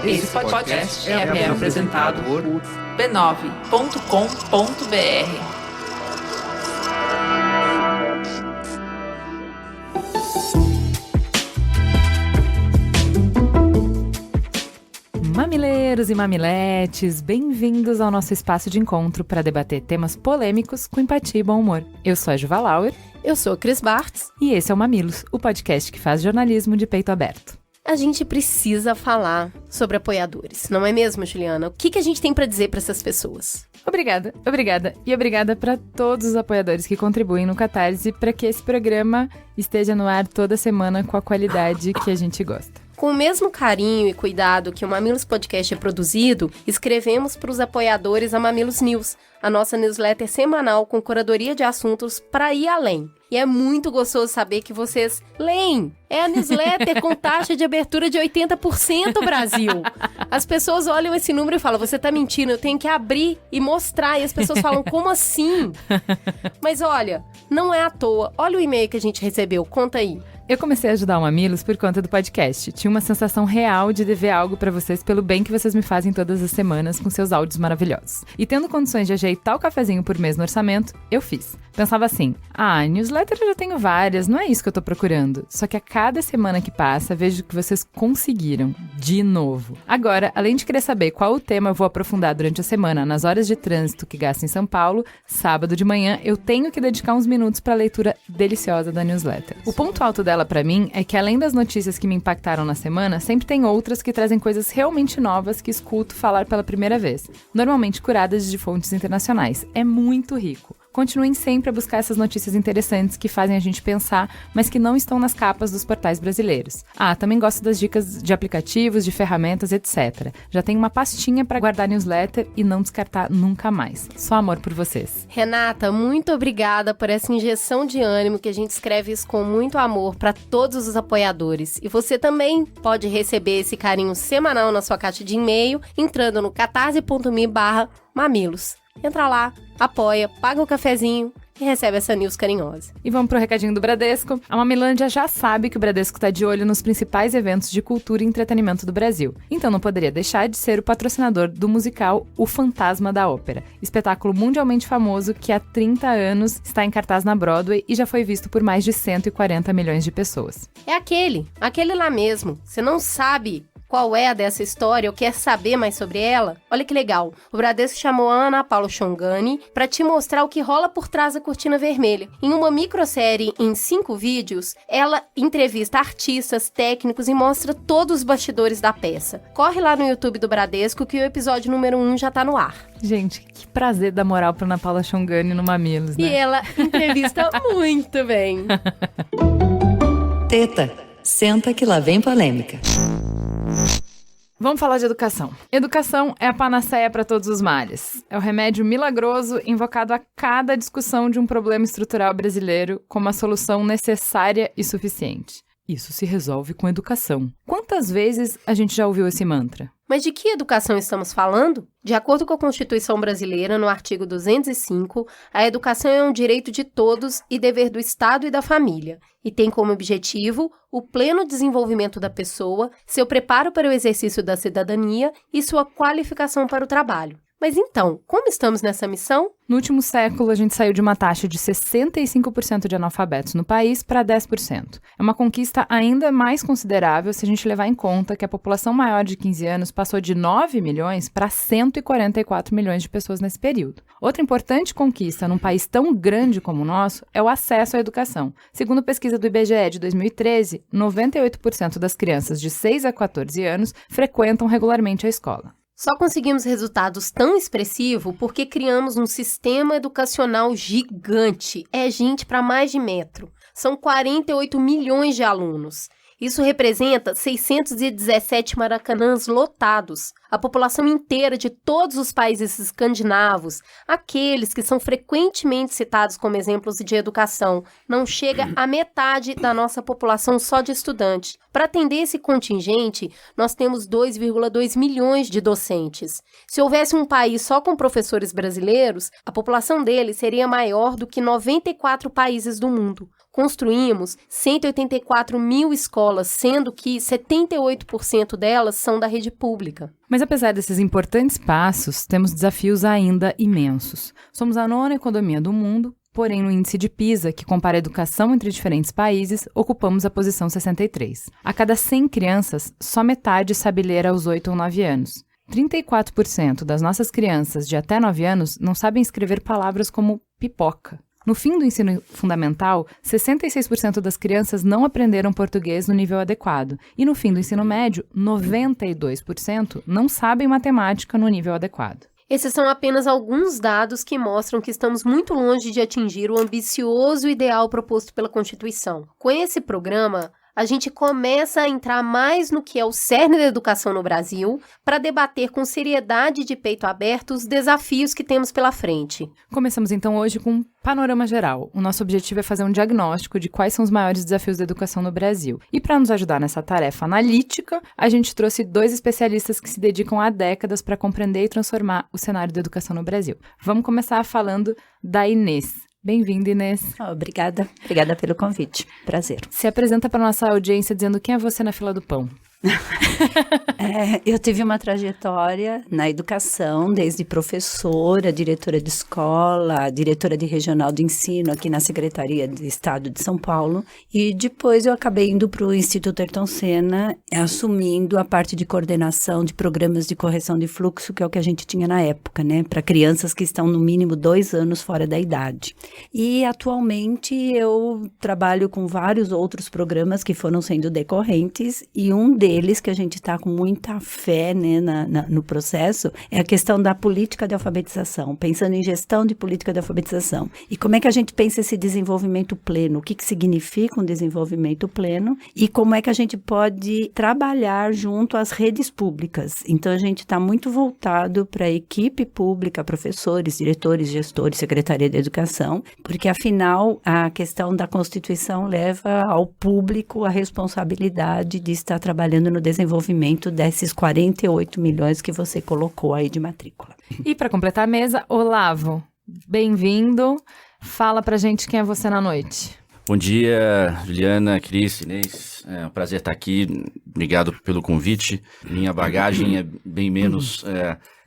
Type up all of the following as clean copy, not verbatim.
Esse podcast é apresentado por b9.com.br. Mamileiros e mamiletes, bem-vindos ao nosso espaço de encontro para debater temas polêmicos com empatia e bom humor. Eu sou a Juva Lauer. Eu sou a Cris Bartz. E esse é o Mamilos, o podcast que faz jornalismo de peito aberto. A gente precisa falar sobre apoiadores, não é mesmo, Juliana? O que a gente tem para dizer para essas pessoas? Obrigada e obrigada para todos os apoiadores que contribuem no Catarse para que esse programa esteja no ar toda semana com a qualidade que a gente gosta. Com o mesmo carinho e cuidado que o Mamilos Podcast é produzido, escrevemos para os apoiadores a Mamilos News, a nossa newsletter semanal com curadoria de assuntos para ir além. E é muito gostoso saber que vocês leem. É a newsletter com taxa de abertura de 80%, Brasil. As pessoas olham esse número e falam, você tá mentindo, eu tenho que abrir e mostrar. E as pessoas falam, como assim? Mas olha, não é à toa. Olha o e-mail que a gente recebeu, conta aí. Eu comecei a ajudar o Mamilos por conta do podcast. Tinha uma sensação real de dever algo pra vocês pelo bem que vocês me fazem todas as semanas com seus áudios maravilhosos. E tendo condições de ajeitar o cafezinho por mês no orçamento, eu fiz. Pensava assim, newsletter eu já tenho várias, não é isso que eu tô procurando. Só que a cada semana que passa, vejo que vocês conseguiram, de novo. Agora, além de querer saber qual o tema eu vou aprofundar durante a semana, nas horas de trânsito que gasto em São Paulo, sábado de manhã, eu tenho que dedicar uns minutos pra leitura deliciosa da newsletter. O ponto alto dela pra mim é que além das notícias que me impactaram na semana, sempre tem outras que trazem coisas realmente novas que escuto falar pela primeira vez, normalmente curadas de fontes internacionais. É muito rico. Continuem sempre a buscar essas notícias interessantes que fazem a gente pensar, mas que não estão nas capas dos portais brasileiros. Também gosto das dicas de aplicativos, de ferramentas, etc. Já tenho uma pastinha para guardar newsletter e não descartar nunca mais. Só amor por vocês. Renata, muito obrigada por essa injeção de ânimo que a gente escreve isso com muito amor para todos os apoiadores. E você também pode receber esse carinho semanal na sua caixa de e-mail entrando no catarse.me/mamilos. Entra lá, apoia, paga o cafezinho e recebe essa news carinhosa. E vamos pro recadinho do Bradesco. A Mamilândia já sabe que o Bradesco tá de olho nos principais eventos de cultura e entretenimento do Brasil. Então não poderia deixar de ser o patrocinador do musical O Fantasma da Ópera, espetáculo mundialmente famoso que há 30 anos está em cartaz na Broadway e já foi visto por mais de 140 milhões de pessoas. É aquele lá mesmo. Você não sabe qual é a dessa história ou quer saber mais sobre ela? Olha que legal, o Bradesco chamou a Ana Paula Chongani para te mostrar o que rola por trás da cortina vermelha. Em uma microsérie em 5 vídeos, ela entrevista artistas, técnicos e mostra todos os bastidores da peça. Corre lá no YouTube do Bradesco que o episódio número 1 já tá no ar. Gente, que prazer dar moral pra Ana Paula Chongani no Mamilos, né? E ela entrevista muito bem. Teta, senta que lá vem polêmica. Vamos falar de educação. Educação é a panaceia para todos os males. É o remédio milagroso invocado a cada discussão de um problema estrutural brasileiro como a solução necessária e suficiente. Isso se resolve com educação. Quantas vezes a gente já ouviu esse mantra? Mas de que educação estamos falando? De acordo com a Constituição Brasileira, no artigo 205, a educação é um direito de todos e dever do Estado e da família, e tem como objetivo o pleno desenvolvimento da pessoa, seu preparo para o exercício da cidadania e sua qualificação para o trabalho. Mas então, como estamos nessa missão? No último século, a gente saiu de uma taxa de 65% de analfabetos no país para 10%. É uma conquista ainda mais considerável se a gente levar em conta que a população maior de 15 anos passou de 9 milhões para 144 milhões de pessoas nesse período. Outra importante conquista num país tão grande como o nosso é o acesso à educação. Segundo pesquisa do IBGE de 2013, 98% das crianças de 6 a 14 anos frequentam regularmente a escola. Só conseguimos resultados tão expressivos porque criamos um sistema educacional gigante. É gente para mais de metro. São 48 milhões de alunos. Isso representa 617 maracanãs lotados. A população inteira de todos os países escandinavos, aqueles que são frequentemente citados como exemplos de educação, não chega à metade da nossa população só de estudantes. Para atender esse contingente, nós temos 2,2 milhões de docentes. Se houvesse um país só com professores brasileiros, a população dele seria maior do que 94 países do mundo. Construímos 184 mil escolas, sendo que 78% delas são da rede pública. Mas apesar desses importantes passos, temos desafios ainda imensos. Somos a 9ª economia do mundo, porém no índice de PISA, que compara a educação entre diferentes países, ocupamos a posição 63. A cada 100 crianças, só metade sabe ler aos 8 ou 9 anos. 34% das nossas crianças de até 9 anos não sabem escrever palavras como pipoca. No fim do ensino fundamental, 66% das crianças não aprenderam português no nível adequado. E no fim do ensino médio, 92% não sabem matemática no nível adequado. Esses são apenas alguns dados que mostram que estamos muito longe de atingir o ambicioso ideal proposto pela Constituição. Com esse programa, a gente começa a entrar mais no que é o cerne da educação no Brasil para debater com seriedade e de peito aberto os desafios que temos pela frente. Começamos então hoje com um panorama geral. O nosso objetivo é fazer um diagnóstico de quais são os maiores desafios da educação no Brasil. E para nos ajudar nessa tarefa analítica, a gente trouxe 2 especialistas que se dedicam há décadas para compreender e transformar o cenário da educação no Brasil. Vamos começar falando da Inês. Bem-vinda, Inês. Obrigada pelo convite. Prazer. Se apresenta para nossa audiência dizendo quem é você na fila do pão. Eu tive uma trajetória na educação, desde professora, diretora de escola, diretora de regional de ensino aqui na Secretaria de Estado de São Paulo, e depois eu acabei indo para o Instituto Ayrton Senna, assumindo a parte de coordenação de programas de correção de fluxo, que é o que a gente tinha na época, né, para crianças que estão no mínimo 2 anos fora da idade. E atualmente eu trabalho com vários outros programas que foram sendo decorrentes, e um deles que a gente está com muita fé, né, no processo, é a questão da política de alfabetização, pensando em gestão de política de alfabetização. E como é que a gente pensa esse desenvolvimento pleno? O que significa um desenvolvimento pleno? E como é que a gente pode trabalhar junto às redes públicas? Então, a gente está muito voltado para a equipe pública, professores, diretores, gestores, Secretaria de Educação, porque, afinal, a questão da Constituição leva ao público a responsabilidade de estar trabalhando no desenvolvimento desses 48 milhões que você colocou aí de matrícula. E para completar a mesa, Olavo, bem-vindo. Fala pra gente quem é você na noite. Bom dia, Juliana, Cris, Inês. É um prazer estar aqui. Obrigado pelo convite. Minha bagagem é bem menos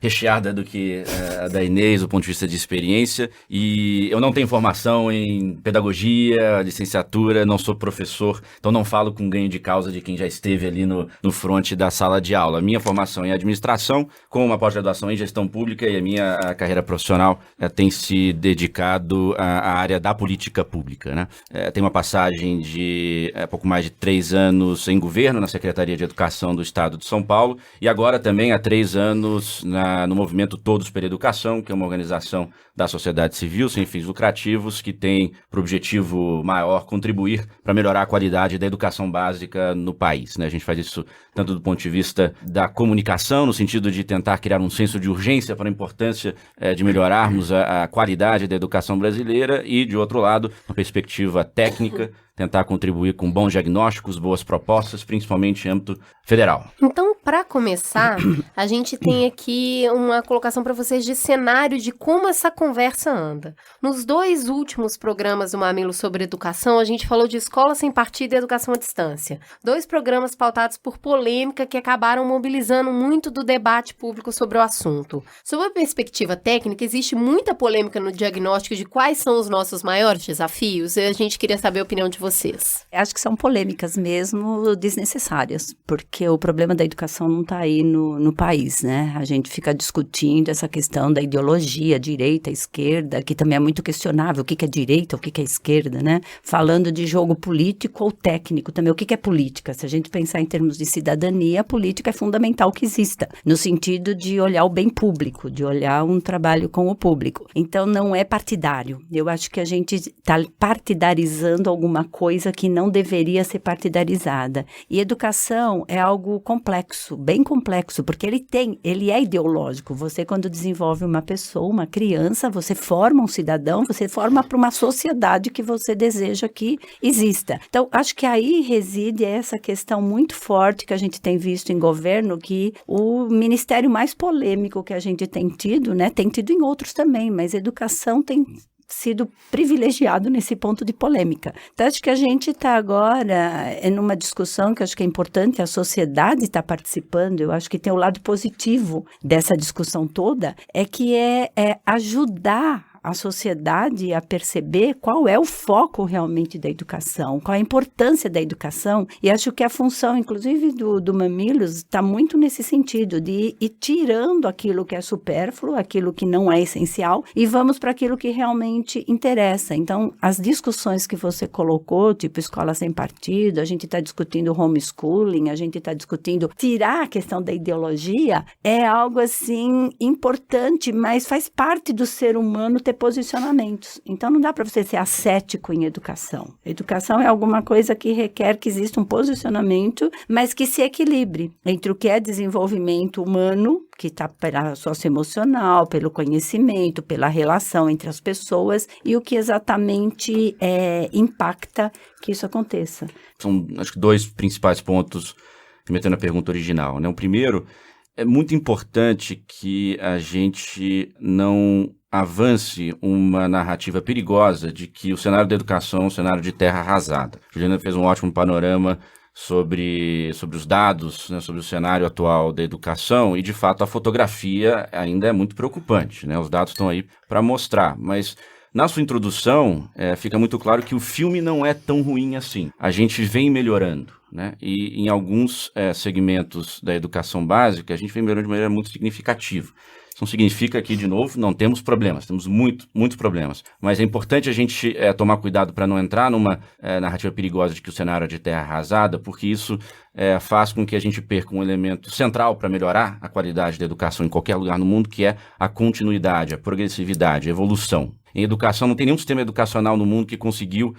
recheada do que a da Inês, do ponto de vista de experiência. E eu não tenho formação em pedagogia, licenciatura, não sou professor, então não falo com ganho de causa de quem já esteve ali no front da sala de aula. Minha formação é em administração, com uma pós-graduação em gestão pública, e a minha carreira profissional tem se dedicado à área da política pública, né? Tem uma passagem de pouco mais de 3 anos em governo, na Secretaria de Educação do Estado de São Paulo, e agora também há 3 anos no movimento Todos pela Educação, que é uma organização da sociedade civil sem fins lucrativos, que tem por objetivo maior contribuir para melhorar a qualidade da educação básica no país, né? A gente faz isso tanto do ponto de vista da comunicação, no sentido de tentar criar um senso de urgência para a importância de melhorarmos a qualidade da educação brasileira, e, de outro lado, uma perspectiva técnica, tentar contribuir com bons diagnósticos, boas propostas, principalmente em âmbito federal. Então, para começar, a gente tem aqui uma colocação para vocês de cenário de como essa conversa anda. Nos 2 últimos programas do Mamilo sobre educação, a gente falou de escola sem partido e educação à distância. 2 programas pautados por polêmica que acabaram mobilizando muito do debate público sobre o assunto. Sob a perspectiva técnica, existe muita polêmica no diagnóstico de quais são os nossos maiores desafios, e a gente queria saber a opinião de vocês. Acho que são polêmicas mesmo, desnecessárias, porque o problema da educação não está aí no país, né? A gente fica discutindo essa questão da ideologia, direita, esquerda, que também é muito questionável, o que é direita, o que é esquerda, né? Falando de jogo político ou técnico também, o que é política? Se a gente pensar em termos de cidadania, a política é fundamental que exista, no sentido de olhar o bem público, de olhar um trabalho com o público. Então, não é partidário. Eu acho que a gente está partidarizando alguma coisa que não deveria ser partidarizada. E educação é algo complexo, bem complexo, porque ele é ideológico. Você, quando desenvolve uma pessoa, uma criança, você forma um cidadão, você forma para uma sociedade que você deseja que exista. Então, acho que aí reside essa questão muito forte que a gente tem visto em governo, que o ministério mais polêmico que a gente tem tido, né, tem tido em outros também, mas educação tem sido privilegiado nesse ponto de polêmica. Então, acho que a gente está agora numa discussão que eu acho que é importante, a sociedade está participando, eu acho que tem o lado positivo dessa discussão toda, é que é ajudar a sociedade a perceber qual é o foco realmente da educação, qual a importância da educação, e acho que a função, inclusive, do Mamilos está muito nesse sentido, de ir tirando aquilo que é supérfluo, aquilo que não é essencial, e vamos para aquilo que realmente interessa. Então, as discussões que você colocou, tipo escola sem partido, a gente está discutindo homeschooling, a gente está discutindo tirar a questão da ideologia, é algo assim importante, mas faz parte do ser humano ter posicionamentos. Então, não dá para você ser ascético em educação. Educação é alguma coisa que requer que exista um posicionamento, mas que se equilibre entre o que é desenvolvimento humano, que está pela socioemocional, pelo conhecimento, pela relação entre as pessoas, e o que exatamente impacta que isso aconteça. São, acho que, 2 principais pontos, remetendo à pergunta original, né? O primeiro, é muito importante que a gente não avance uma narrativa perigosa de que o cenário da educação é um cenário de terra arrasada. A Juliana fez um ótimo panorama sobre os dados, né, sobre o cenário atual da educação, e de fato a fotografia ainda é muito preocupante, né? Os dados estão aí para mostrar, mas na sua introdução fica muito claro que o filme não é tão ruim assim. A gente vem melhorando, né? E em alguns segmentos da educação básica a gente vem melhorando de maneira muito significativa. Isso não significa que, de novo, não temos problemas, temos muitos problemas. Mas é importante a gente tomar cuidado para não entrar numa narrativa perigosa de que o cenário é de terra arrasada, porque isso faz com que a gente perca um elemento central para melhorar a qualidade da educação em qualquer lugar no mundo, que é a continuidade, a progressividade, a evolução. Em educação, não tem nenhum sistema educacional no mundo que conseguiu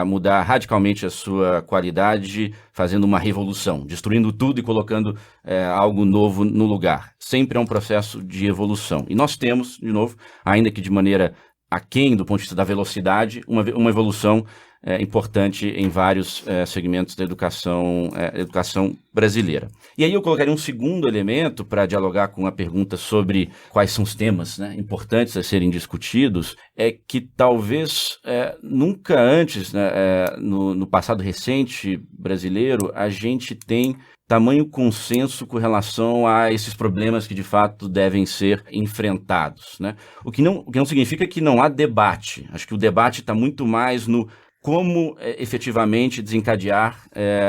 mudar radicalmente a sua qualidade, fazendo uma revolução, destruindo tudo e colocando algo novo no lugar. Sempre é um processo de evolução. E nós temos, de novo, ainda que de maneira aquém do ponto de vista da velocidade, uma evolução importante em vários segmentos da educação brasileira. E aí eu colocaria um segundo elemento para dialogar com a pergunta sobre quais são os temas, né, importantes a serem discutidos, é que talvez nunca antes, né, no passado recente brasileiro, a gente tem tamanho consenso com relação a esses problemas que de fato devem ser enfrentados, né? O que não significa que não há debate. Acho que o debate está muito mais no como efetivamente desencadear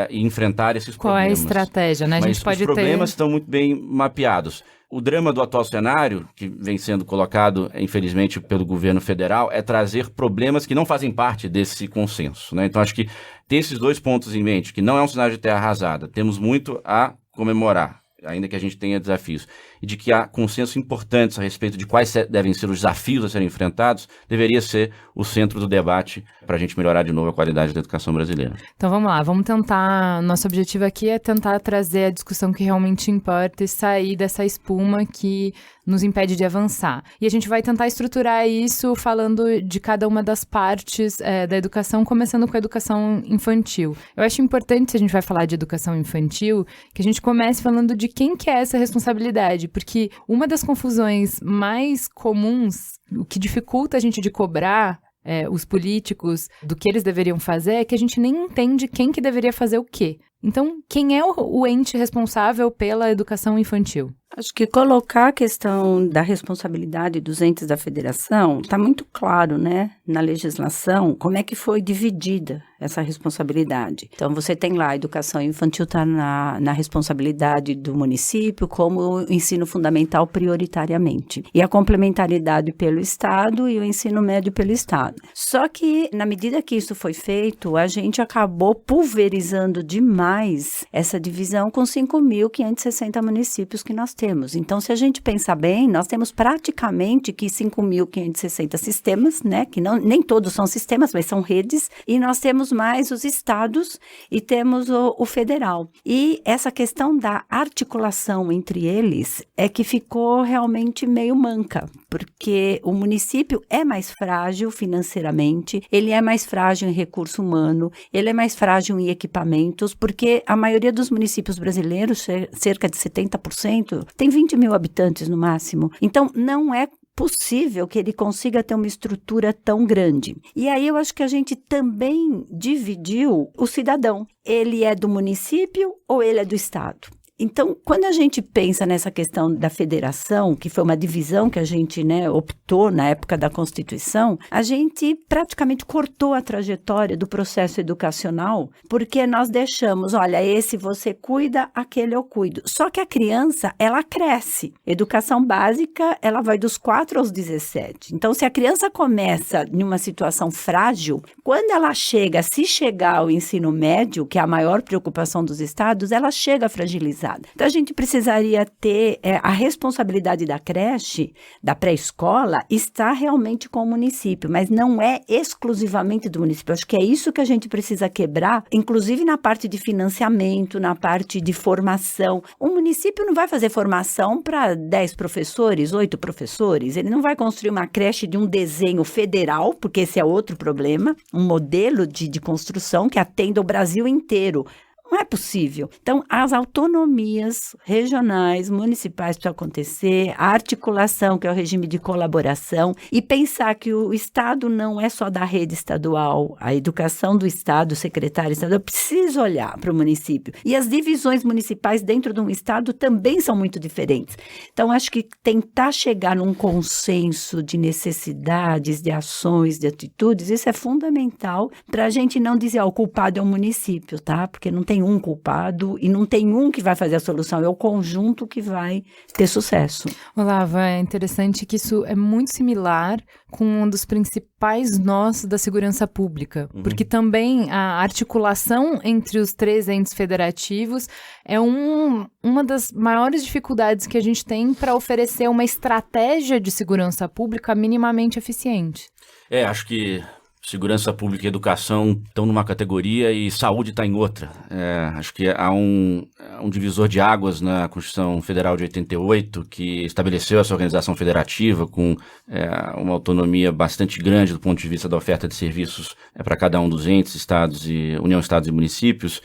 e enfrentar esses problemas. Qual é a estratégia, né? Mas os problemas estão muito bem mapeados. O drama do atual cenário, que vem sendo colocado, infelizmente, pelo governo federal, é trazer problemas que não fazem parte desse consenso, né? Então, acho que ter esses 2 pontos em mente, que não é um cenário de terra arrasada, temos muito a comemorar, ainda que a gente tenha desafios, e de que há consensos importantes a respeito de quais devem ser os desafios a serem enfrentados, deveria ser o centro do debate para a gente melhorar de novo a qualidade da educação brasileira. Então vamos lá, vamos tentar, nosso objetivo aqui é tentar trazer a discussão que realmente importa e sair dessa espuma que nos impede de avançar. E a gente vai tentar estruturar isso falando de cada uma das partes da educação, começando com a educação infantil. Eu acho importante, se a gente vai falar de educação infantil, que a gente comece falando de quem que é essa responsabilidade, porque uma das confusões mais comuns, o que dificulta a gente de cobrar os políticos do que eles deveriam fazer, é que a gente nem entende quem que deveria fazer o quê. Então, quem é o ente responsável pela educação infantil? Acho que colocar a questão da responsabilidade dos entes da federação está muito claro, né, na legislação, como é que foi dividida essa responsabilidade. Então, você tem lá a educação infantil está na responsabilidade do município, como o ensino fundamental prioritariamente. E a complementaridade pelo Estado e o ensino médio pelo Estado. Só que, na medida que isso foi feito, a gente acabou pulverizando demais essa divisão com 5.560 municípios que nós temos. Então, se a gente pensar bem, nós temos praticamente que 5.560 sistemas, né, que nem todos são sistemas, mas são redes, e nós temos mais os estados e temos o federal. E essa questão da articulação entre eles é que ficou realmente meio manca, porque o município é mais frágil financeiramente, ele é mais frágil em recurso humano, ele é mais frágil em equipamentos, porque a maioria dos municípios brasileiros, cerca de 70%, tem 20 mil habitantes no máximo. Então, não é possível que ele consiga ter uma estrutura tão grande. E aí eu acho que a gente também dividiu o cidadão. Ele é do município ou ele é do estado? Então, quando a gente pensa nessa questão da federação, que foi uma divisão que a gente, optou na época da Constituição, a gente praticamente cortou a trajetória do processo educacional, porque nós deixamos, olha, esse você cuida, aquele eu cuido. Só que a criança, ela cresce. Educação básica, ela vai dos 4 aos 17. Então, se a criança começa em uma situação frágil, quando ela chega, se chegar ao ensino médio, que é a maior preocupação dos estados, ela chega fragilizada. Então, a gente precisaria ter a responsabilidade da creche, da pré-escola, está realmente com o município, mas não é exclusivamente do município. Acho que é isso que a gente precisa quebrar, inclusive na parte de financiamento, na parte de formação. O município não vai fazer formação para 10 professores, 8 professores, ele não vai construir uma creche de um desenho federal, porque esse é outro problema, um modelo de construção que atenda o Brasil inteiro. Não é possível. Então, as autonomias regionais, municipais precisam acontecer, a articulação, que é o regime de colaboração, e pensar que o Estado não é só da rede estadual, a educação do Estado, o secretário estadual, precisa olhar para o município. E as divisões municipais dentro de um Estado também são muito diferentes. Então, acho que tentar chegar num consenso de necessidades, de ações, de atitudes, isso é fundamental para a gente não dizer, o culpado é o município, tá? Porque não tem um culpado e não tem um que vai fazer a solução, é o conjunto que vai ter sucesso. Olava, é interessante que isso é muito similar com um dos principais nós da segurança pública, porque também a articulação entre os 3 entes federativos é uma das maiores dificuldades que a gente tem para oferecer uma estratégia de segurança pública minimamente eficiente. Acho que segurança pública e educação estão numa categoria e saúde está em outra. Acho que há um divisor de águas na Constituição Federal de 88, que estabeleceu essa organização federativa com uma autonomia bastante grande do ponto de vista da oferta de serviços para cada um dos entes, estados e União, estados e municípios.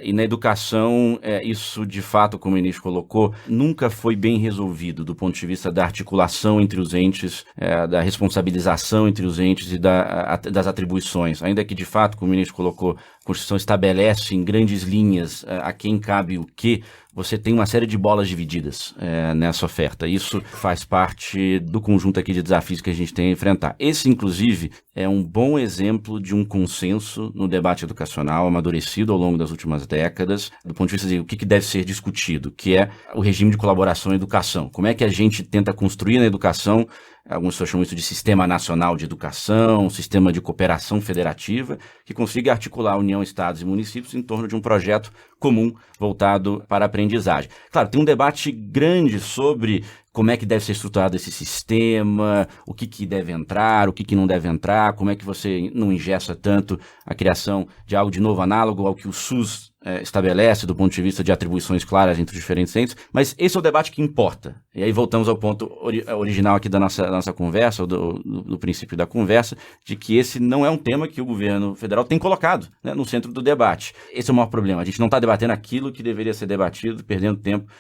E na educação, isso de fato, como o ministro colocou, nunca foi bem resolvido do ponto de vista da articulação entre os entes, da responsabilização entre os entes e das atribuições, ainda que de fato, como o ministro colocou, a Constituição estabelece em grandes linhas a quem cabe o quê, você tem uma série de bolas divididas nessa oferta. Isso faz parte do conjunto aqui de desafios que a gente tem a enfrentar. Esse, inclusive, é um bom exemplo de um consenso no debate educacional amadurecido ao longo das últimas décadas, do ponto de vista de o que deve ser discutido, que é o regime de colaboração em educação. Como é que a gente tenta construir na educação, alguns pessoas chamam isso de Sistema Nacional de Educação, Sistema de Cooperação Federativa, que consiga articular a União, Estados e municípios em torno de um projeto comum voltado para a aprendizagem. Claro, tem um debate grande sobre como é que deve ser estruturado esse sistema, o que deve entrar, o que não deve entrar, como é que você não engessa tanto a criação de algo de novo análogo ao que o SUS estabelece do ponto de vista de atribuições claras entre os diferentes entes, mas esse é o debate que importa. E aí voltamos ao ponto original aqui da nossa conversa, do princípio da conversa, de que esse não é um tema que o governo federal tem colocado, né, no centro do debate. Esse é o maior problema. A gente não está debatendo aquilo que deveria ser debatido, perdendo tempo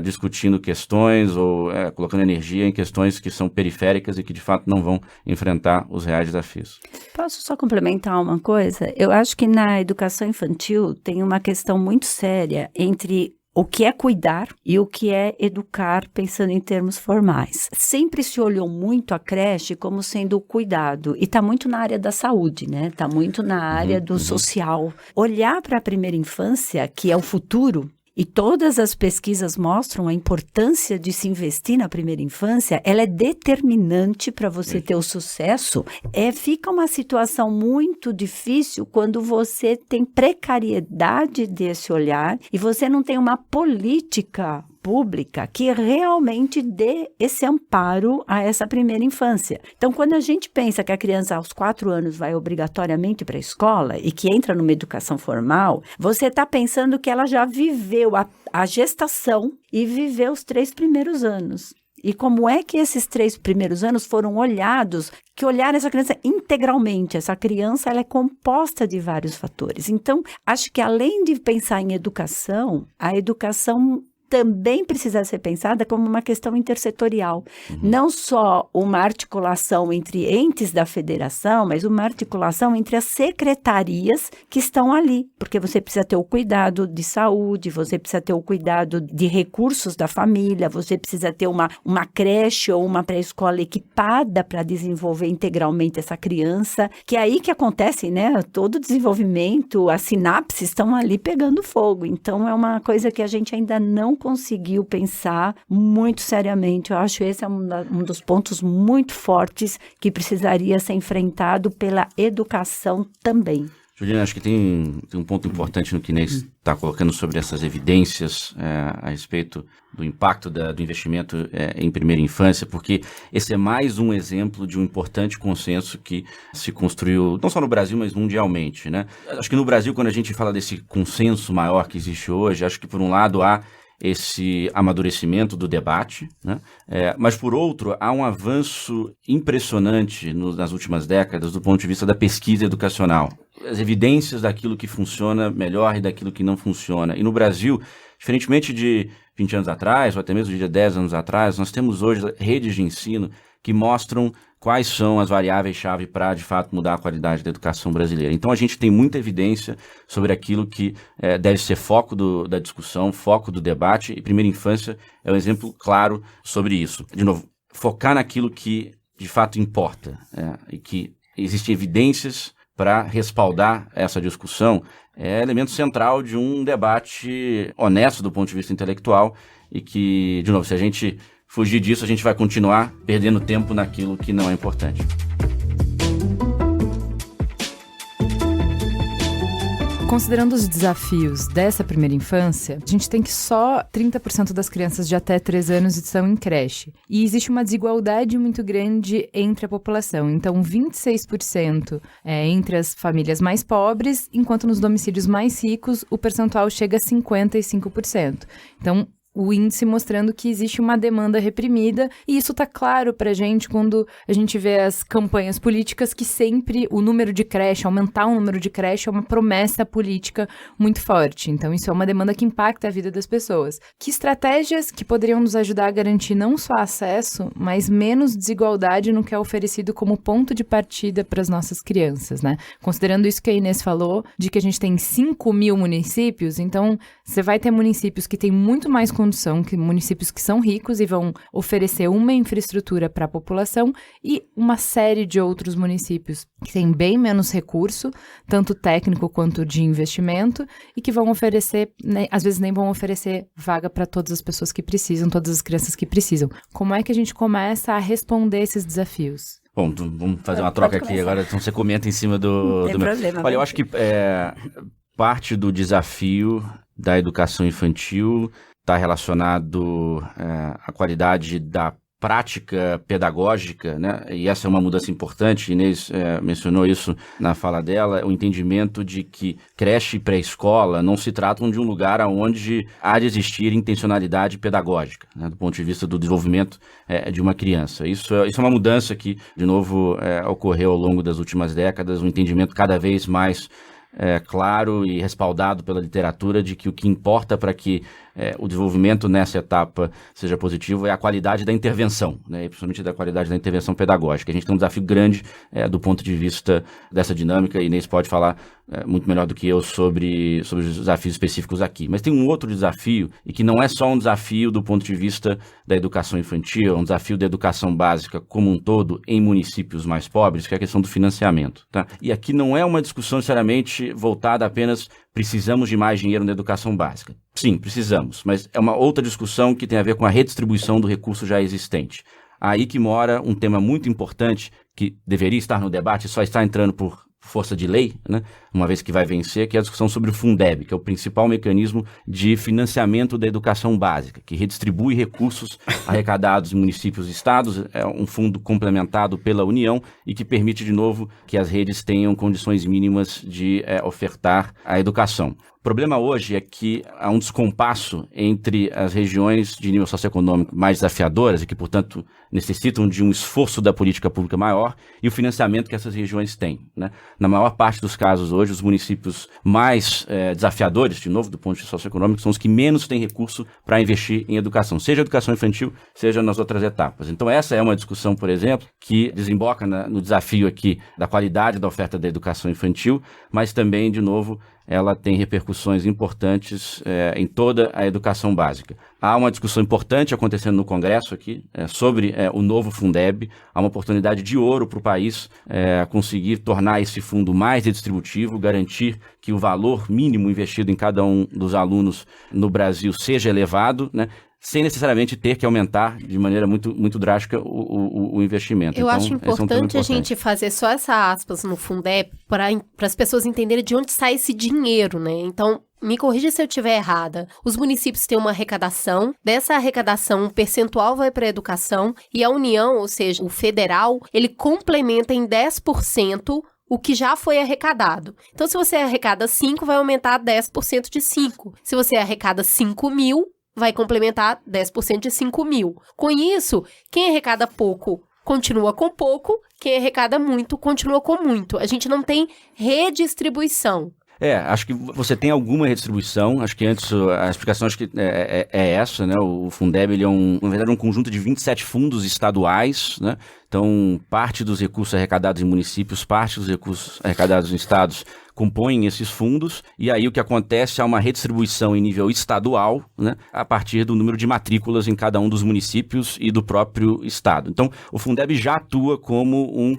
discutindo questões ou colocando energia em questões que são periféricas e que de fato não vão enfrentar os reais desafios. Posso só complementar uma coisa? Eu acho que na educação infantil tem uma questão muito séria entre o que é cuidar e o que é educar, pensando em termos formais. Sempre se olhou muito a creche como sendo o cuidado, e está muito na área da saúde, né? Está muito na área do social. Olhar para a primeira infância, que é o futuro, e todas as pesquisas mostram a importância de se investir na primeira infância, ela é determinante para você ter o sucesso. Fica uma situação muito difícil quando você tem precariedade desse olhar e você não tem uma política pública que realmente dê esse amparo a essa primeira infância. Então, quando a gente pensa que a criança aos 4 anos vai obrigatoriamente para a escola e que entra numa educação formal, você está pensando que ela já viveu a gestação e viveu os 3 primeiros anos. E como é que esses 3 primeiros anos foram olhados, que olharam essa criança integralmente? Essa criança ela é composta de vários fatores. Então, acho que além de pensar em educação, a educação também precisa ser pensada como uma questão intersetorial. Não só uma articulação entre entes da federação, mas uma articulação entre as secretarias que estão ali, porque você precisa ter o cuidado de saúde, você precisa ter o cuidado de recursos da família, você precisa ter uma creche ou uma pré-escola equipada para desenvolver integralmente essa criança, que é aí que acontece, né? Todo o desenvolvimento, as sinapses estão ali pegando fogo. Então, é uma coisa que a gente ainda não conseguiu pensar muito seriamente. Eu acho esse é um dos pontos muito fortes que precisaria ser enfrentado pela educação também. Juliana, acho que tem um ponto importante no que Inês está colocando sobre essas evidências a respeito do impacto do investimento em primeira infância, porque esse é mais um exemplo de um importante consenso que se construiu, não só no Brasil, mas mundialmente, né? Acho que no Brasil, quando a gente fala desse consenso maior que existe hoje, acho que por um lado há esse amadurecimento do debate, né? Mas por outro, há um avanço impressionante nas últimas décadas do ponto de vista da pesquisa educacional. As evidências daquilo que funciona melhor e daquilo que não funciona. E no Brasil, diferentemente de 20 anos atrás, ou até mesmo de 10 anos atrás, nós temos hoje redes de ensino que mostram quais são as variáveis-chave para, de fato, mudar a qualidade da educação brasileira. Então, a gente tem muita evidência sobre aquilo que deve ser foco da discussão, foco do debate, e primeira infância é um exemplo claro sobre isso. De novo, focar naquilo que, de fato, importa, e que existem evidências para respaldar essa discussão, é elemento central de um debate honesto do ponto de vista intelectual e que, de novo, se a gente fugir disso, a gente vai continuar perdendo tempo naquilo que não é importante. Considerando os desafios dessa primeira infância, a gente tem que só 30% das crianças de até 3 anos estão em creche. E existe uma desigualdade muito grande entre a população. Então, 26% entre as famílias mais pobres, enquanto nos domicílios mais ricos, o percentual chega a 55%. Então, o índice mostrando que existe uma demanda reprimida, e isso tá claro pra gente quando a gente vê as campanhas políticas que sempre o número de creche, aumentar o número de creche é uma promessa política muito forte. Então isso é uma demanda que impacta a vida das pessoas. Que estratégias que poderiam nos ajudar a garantir não só acesso, mas menos desigualdade no que é oferecido como ponto de partida para as nossas crianças, né? Considerando isso que a Inês falou, de que a gente tem 5.000 municípios, então você vai ter municípios que têm muito mais condição que municípios que são ricos e vão oferecer uma infraestrutura para a população, e uma série de outros municípios que têm bem menos recurso, tanto técnico quanto de investimento, e que vão oferecer, né, às vezes nem vão oferecer vaga para todas as pessoas que precisam, todas as crianças que precisam. Como é que a gente começa a responder esses desafios? Bom, vamos fazer uma troca aqui agora, então você comenta em cima do... Não tem problema. Olha, eu acho que parte do desafio da educação infantil está relacionado à qualidade da prática pedagógica, né? E essa é uma mudança importante, Inês mencionou isso na fala dela, o entendimento de que creche e pré-escola não se tratam de um lugar onde há de existir intencionalidade pedagógica, né? Do ponto de vista do desenvolvimento de uma criança. Isso é uma mudança que, de novo, ocorreu ao longo das últimas décadas, um entendimento cada vez mais claro e respaldado pela literatura de que o que importa para que o desenvolvimento nessa etapa seja positivo é a qualidade da intervenção, né, e principalmente da qualidade da intervenção pedagógica. A gente tem um desafio grande do ponto de vista dessa dinâmica, e Inês pode falar muito melhor do que eu sobre os desafios específicos aqui. Mas tem um outro desafio, e que não é só um desafio do ponto de vista da educação infantil, é um desafio da educação básica como um todo em municípios mais pobres, que é a questão do financiamento, tá? E aqui não é uma discussão necessariamente voltada apenas precisamos de mais dinheiro na educação básica. Sim, precisamos, mas é uma outra discussão que tem a ver com a redistribuição do recurso já existente. Aí que mora um tema muito importante que deveria estar no debate e só está entrando por força de lei, né, uma vez que vai vencer, que é a discussão sobre o Fundeb, que é o principal mecanismo de financiamento da educação básica, que redistribui recursos arrecadados em municípios e estados, é um fundo complementado pela União e que permite, de novo, que as redes tenham condições mínimas de ofertar a educação. O problema hoje é que há um descompasso entre as regiões de nível socioeconômico mais desafiadoras e que, portanto, necessitam de um esforço da política pública maior e o financiamento que essas regiões têm, né? Na maior parte dos casos hoje, os municípios mais desafiadores, de novo, do ponto de vista socioeconômico, são os que menos têm recurso para investir em educação, seja educação infantil, seja nas outras etapas. Então, essa é uma discussão, por exemplo, que desemboca no desafio aqui da qualidade da oferta da educação infantil, mas também, de novo, ela tem repercussões importantes em toda a educação básica. Há uma discussão importante acontecendo no Congresso aqui sobre o novo Fundeb. Há uma oportunidade de ouro para o país conseguir tornar esse fundo mais redistributivo, garantir que o valor mínimo investido em cada um dos alunos no Brasil seja elevado, né? Sem necessariamente ter que aumentar de maneira muito, muito drástica o investimento. Eu então, acho importante a gente fazer só essa aspas no Fundeb para as pessoas entenderem de onde sai esse dinheiro, né? Então, me corrija se eu estiver errada. Os municípios têm uma arrecadação, dessa arrecadação um percentual vai para a educação e a União, ou seja, o federal, ele complementa em 10% o que já foi arrecadado. Então, se você arrecada 5, vai aumentar 10% de 5. Se você arrecada 5 mil, vai complementar 10% de 5 mil. Com isso, quem arrecada pouco continua com pouco, quem arrecada muito continua com muito. A gente não tem redistribuição. Acho que você tem alguma redistribuição, acho que antes a explicação acho que é essa, né? O Fundeb, ele é na verdade um conjunto de 27 fundos estaduais, né? Então, parte dos recursos arrecadados em municípios, parte dos recursos arrecadados em estados compõem esses fundos, e aí o que acontece é uma redistribuição em nível estadual, né, a partir do número de matrículas em cada um dos municípios e do próprio estado. Então, o Fundeb já atua como um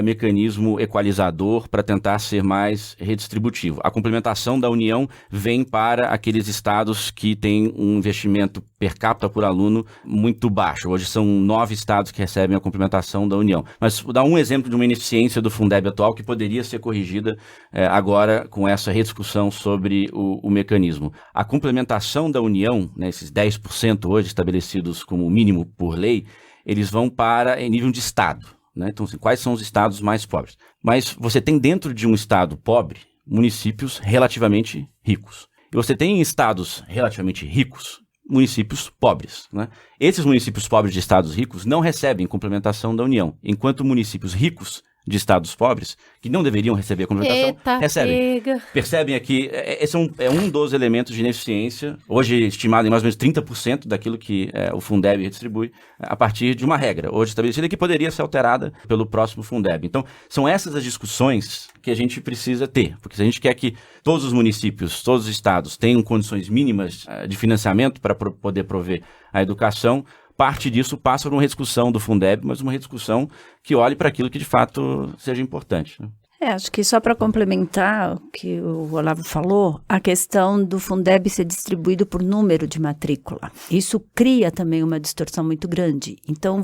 mecanismo equalizador para tentar ser mais redistributivo. A complementação da União vem para aqueles estados que têm um investimento per capita por aluno muito baixo. Hoje são 9 estados que recebem a complementação da União. Mas vou dar um exemplo de uma ineficiência do Fundeb atual que poderia ser corrigida agora com essa rediscussão sobre o mecanismo. A complementação da União, né, esses 10% hoje estabelecidos como mínimo por lei, eles vão para em nível de estado. Né? Então, assim, quais são os estados mais pobres? Mas você tem dentro de um estado pobre, municípios relativamente ricos. E você tem em estados relativamente ricos, municípios pobres. Né? Esses municípios pobres de estados ricos não recebem complementação da União, enquanto municípios ricos de estados pobres, que não deveriam receber a complementação, recebem. Percebem aqui, esse é um dos elementos de ineficiência, hoje estimado em mais ou menos 30% daquilo que o Fundeb redistribui, a partir de uma regra, hoje estabelecida, que poderia ser alterada pelo próximo Fundeb. Então, são essas as discussões que a gente precisa ter, porque se a gente quer que todos os municípios, todos os estados tenham condições mínimas de financiamento para poder prover a educação, parte disso passa por uma rediscussão do Fundeb, mas uma rediscussão que olhe para aquilo que de fato seja importante, né? Acho que só para complementar o que o Olavo falou, a questão do Fundeb ser distribuído por número de matrícula. Isso cria também uma distorção muito grande. Então,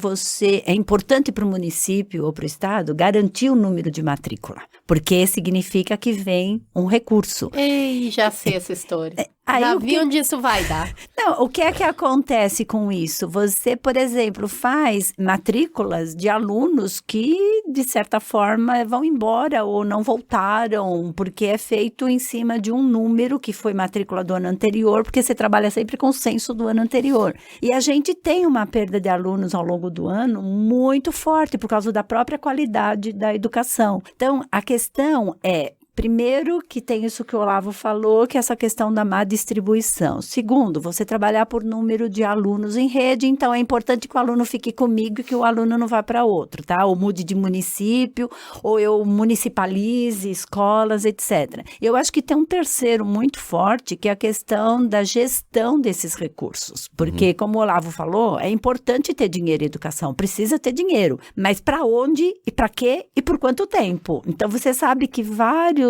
é importante para o município ou para o estado garantir o número de matrícula, porque significa que vem um recurso. Ei, já sei essa história. Já vi onde isso vai dar. Não, o que é que acontece com isso? Você, por exemplo, faz matrículas de alunos que, de certa forma, vão embora ou não voltaram, porque é feito em cima de um número que foi matrícula do ano anterior, porque você trabalha sempre com o censo do ano anterior. E a gente tem uma perda de alunos ao longo do ano muito forte, por causa da própria qualidade da educação. Então, a questão é, primeiro, que tem isso que o Olavo falou, que é essa questão da má distribuição. Segundo, você trabalhar por número de alunos em rede, então é importante que o aluno fique comigo e que o aluno não vá para outro, tá? Ou mude de município, ou eu municipalize escolas, etc. Eu acho que tem um terceiro muito forte, que é a questão da gestão desses recursos. Porque, como o Olavo falou, é importante ter dinheiro em educação, precisa ter dinheiro. Mas para onde, e para quê, e por quanto tempo? Então, você sabe que vários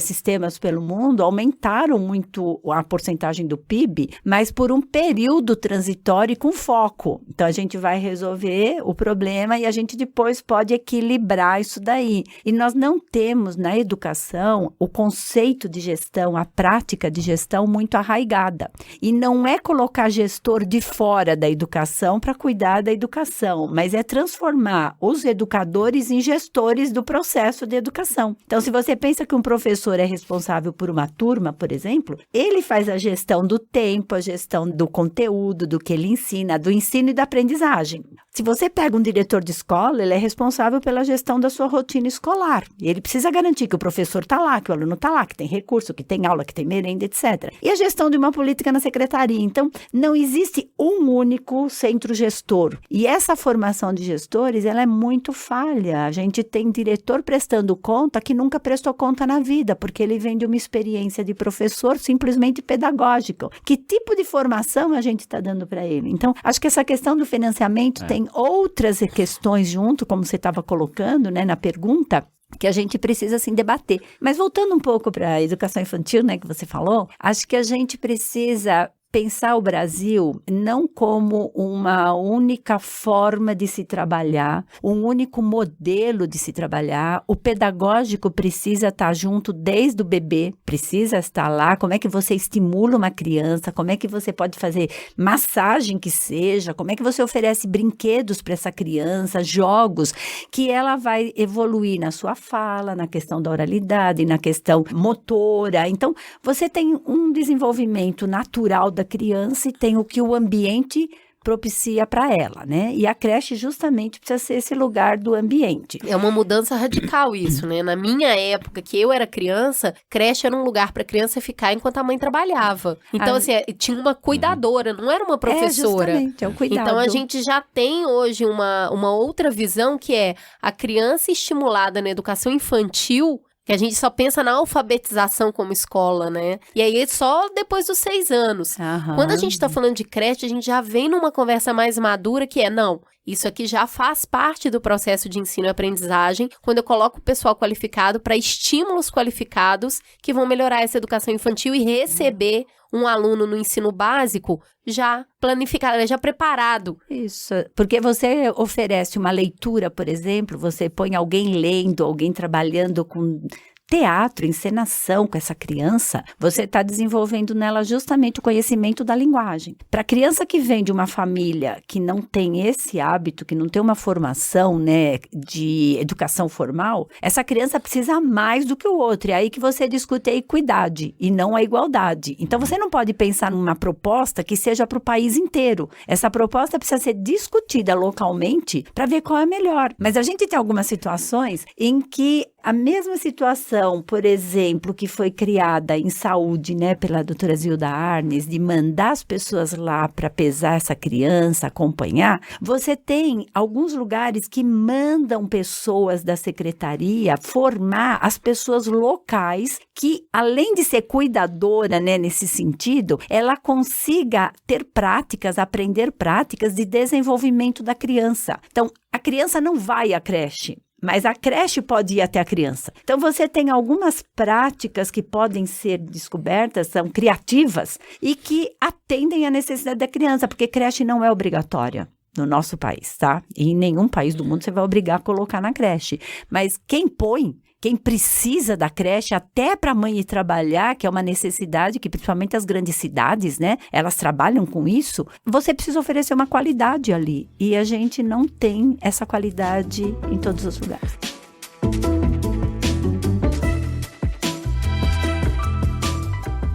sistemas pelo mundo aumentaram muito a porcentagem do PIB, mas por um período transitório e com foco. Então, a gente vai resolver o problema e a gente depois pode equilibrar isso daí. E nós não temos na educação o conceito de gestão, a prática de gestão muito arraigada. E não é colocar gestor de fora da educação para cuidar da educação, mas é transformar os educadores em gestores do processo de educação. Então, se você pensa que um professor é responsável por uma turma, por exemplo, ele faz a gestão do tempo, a gestão do conteúdo, do que ele ensina, do ensino e da aprendizagem. Se você pega um diretor de escola, ele é responsável pela gestão da sua rotina escolar. E ele precisa garantir que o professor está lá, que o aluno está lá, que tem recurso, que tem aula, que tem merenda, etc. E a gestão de uma política na secretaria. Então, não existe um único centro gestor. E essa formação de gestores, ela é muito falha. A gente tem diretor prestando conta que nunca prestou conta na vida, porque ele vem de uma experiência de professor simplesmente pedagógico. Que tipo de formação a gente está dando para ele? Então, acho que essa questão do financiamento tem outras questões junto, como você estava colocando, né, na pergunta, que a gente precisa, assim, debater. Mas voltando um pouco para a educação infantil, né, que você falou, acho que a gente precisa pensar o Brasil não como uma única forma de se trabalhar, um único modelo de se trabalhar. O pedagógico precisa estar junto desde o bebê, precisa estar lá. Como é que você estimula uma criança? Como é que você pode fazer massagem que seja? Como é que você oferece brinquedos para essa criança, jogos, que ela vai evoluir na sua fala, na questão da oralidade, na questão motora. Então, você tem um desenvolvimento natural da criança e tem o que o ambiente propicia para ela, né? E a creche justamente precisa ser esse lugar do ambiente. É uma mudança radical isso, né? Na minha época, que eu era criança, creche era um lugar para criança ficar enquanto a mãe trabalhava. Então, assim, tinha uma cuidadora, não era uma professora. Justamente, é o cuidado. Então, a gente já tem hoje uma outra visão que é a criança estimulada na educação infantil, que a gente só pensa na alfabetização como escola, né? E aí só depois dos 6 anos. Quando a gente tá falando de creche, a gente já vem numa conversa mais madura que é, não, isso aqui já faz parte do processo de ensino e aprendizagem, quando eu coloco o pessoal qualificado para estímulos qualificados que vão melhorar essa educação infantil e receber um aluno no ensino básico já planificado, já preparado. Isso, porque você oferece uma leitura, por exemplo, você põe alguém lendo, alguém trabalhando com teatro, encenação com essa criança, você está desenvolvendo nela justamente o conhecimento da linguagem. Para a criança que vem de uma família que não tem esse hábito, que não tem uma formação, né, de educação formal, essa criança precisa mais do que o outro. É aí que você discute a equidade e não a igualdade. Então, você não pode pensar numa proposta que seja para o país inteiro. Essa proposta precisa ser discutida localmente para ver qual é melhor. Mas a gente tem algumas situações em que a mesma situação, por exemplo, que foi criada em saúde, né, pela doutora Zilda Arnes, de mandar as pessoas lá para pesar essa criança, acompanhar, você tem alguns lugares que mandam pessoas da secretaria formar as pessoas locais que, além de ser cuidadora, né, nesse sentido, ela consiga ter práticas, aprender práticas de desenvolvimento da criança. Então, a criança não vai à creche, mas a creche pode ir até a criança. Então, você tem algumas práticas que podem ser descobertas, são criativas, e que atendem à necessidade da criança, porque creche não é obrigatória no nosso país, tá? E em nenhum país do mundo você vai obrigar a colocar na creche. Mas quem põe, quem precisa da creche, até para a mãe ir trabalhar, que é uma necessidade que principalmente as grandes cidades, né, elas trabalham com isso, você precisa oferecer uma qualidade ali. E a gente não tem essa qualidade em todos os lugares.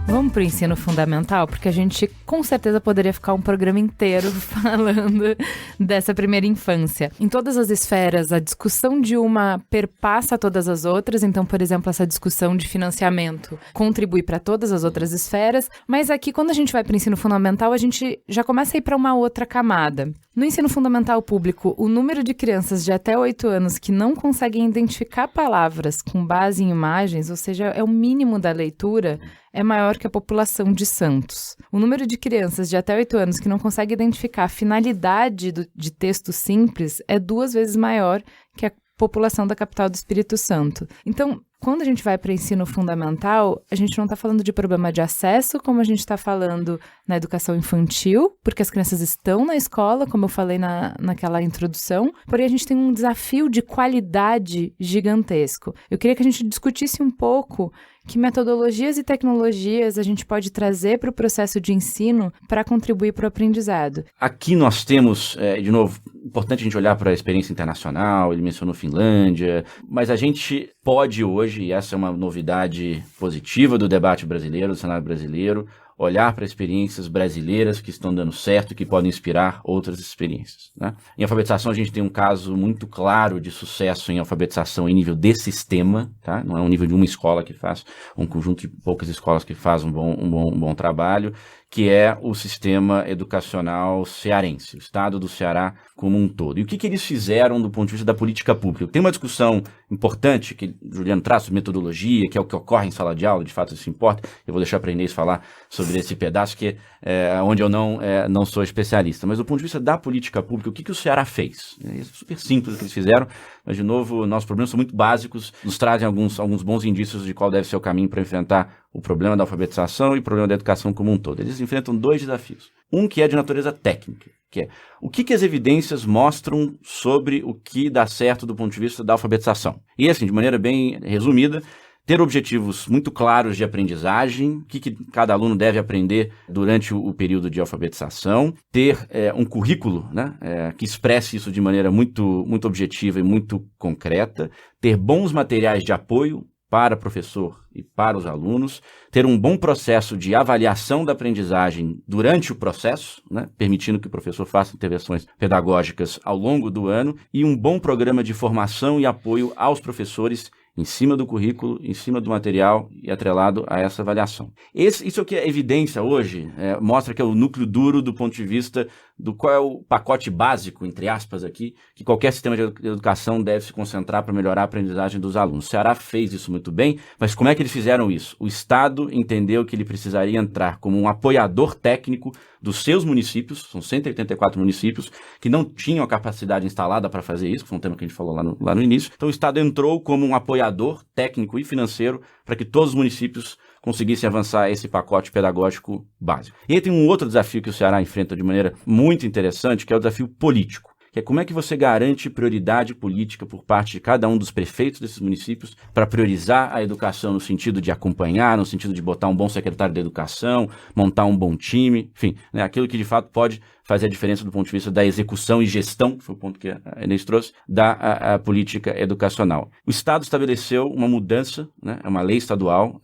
Vamos para o ensino fundamental, porque a gente com certeza poderia ficar um programa inteiro falando dessa primeira infância. Em todas as esferas, a discussão de uma perpassa todas as outras. Então, por exemplo, essa discussão de financiamento contribui para todas as outras esferas. Mas aqui, quando a gente vai para o ensino fundamental, a gente já começa a ir para uma outra camada. No ensino fundamental público, o número de crianças de até 8 anos que não conseguem identificar palavras com base em imagens, ou seja, é o mínimo da leitura, é maior que a população de Santos. O número de crianças de até 8 anos que não conseguem identificar a finalidade de texto simples é 2 vezes maior que a população da capital do Espírito Santo. Então, quando a gente vai para o ensino fundamental, a gente não está falando de problema de acesso, como a gente está falando na educação infantil, porque as crianças estão na escola, como eu falei naquela introdução, porém a gente tem um desafio de qualidade gigantesco. Eu queria que a gente discutisse um pouco que metodologias e tecnologias a gente pode trazer para o processo de ensino para contribuir para o aprendizado? Aqui nós temos, de novo, importante a gente olhar para a experiência internacional, ele mencionou Finlândia, mas a gente pode hoje, e essa é uma novidade positiva do debate brasileiro, do cenário brasileiro, olhar para experiências brasileiras que estão dando certo e que podem inspirar outras experiências, né? Em alfabetização, a gente tem um caso muito claro de sucesso em alfabetização em nível de sistema, tá? Não é um nível de uma escola que faz, um conjunto de poucas escolas que faz um bom trabalho, que é o sistema educacional cearense, o estado do Ceará como um todo. E o que eles fizeram do ponto de vista da política pública? Tem uma discussão importante que o Juliano traz sobre metodologia, que é o que ocorre em sala de aula, de fato isso importa. Eu vou deixar para a Inês falar sobre esse pedaço, que é onde eu não sou especialista. Mas do ponto de vista da política pública, o que o Ceará fez? É super simples o que eles fizeram, mas de novo, nossos problemas são muito básicos, nos trazem alguns bons indícios de qual deve ser o caminho para enfrentar o problema da alfabetização e o problema da educação como um todo. Eles enfrentam 2 desafios. Um que é de natureza técnica, que é o que as evidências mostram sobre o que dá certo do ponto de vista da alfabetização. E assim, de maneira bem resumida, ter objetivos muito claros de aprendizagem, o que cada aluno deve aprender durante o período de alfabetização, ter um currículo, né, que expresse isso de maneira muito, muito objetiva e muito concreta, ter bons materiais de apoio para o professor e para os alunos, ter um bom processo de avaliação da aprendizagem durante o processo, né, permitindo que o professor faça intervenções pedagógicas ao longo do ano, e um bom programa de formação e apoio aos professores em cima do currículo, em cima do material e atrelado a essa avaliação. Isso é o que é evidência hoje, mostra que é o núcleo duro do ponto de vista do qual é o pacote básico, entre aspas aqui, que qualquer sistema de educação deve se concentrar para melhorar a aprendizagem dos alunos. O Ceará fez isso muito bem, mas como é que eles fizeram isso? O Estado entendeu que ele precisaria entrar como um apoiador técnico dos seus municípios, são 184 municípios, que não tinham a capacidade instalada para fazer isso, que foi um tema que a gente falou lá no início. Então o Estado entrou como um apoiador técnico e financeiro para que todos os municípios conseguissem avançar esse pacote pedagógico básico. E aí tem um outro desafio que o Ceará enfrenta de maneira muito interessante, que é o desafio político, que é como é que você garante prioridade política por parte de cada um dos prefeitos desses municípios para priorizar a educação no sentido de acompanhar, no sentido de botar um bom secretário de educação, montar um bom time, enfim, né, aquilo que de fato pode fazer a diferença do ponto de vista da execução e gestão, que foi o ponto que a Inês trouxe, da política educacional. O Estado estabeleceu uma mudança, né, uma lei estadual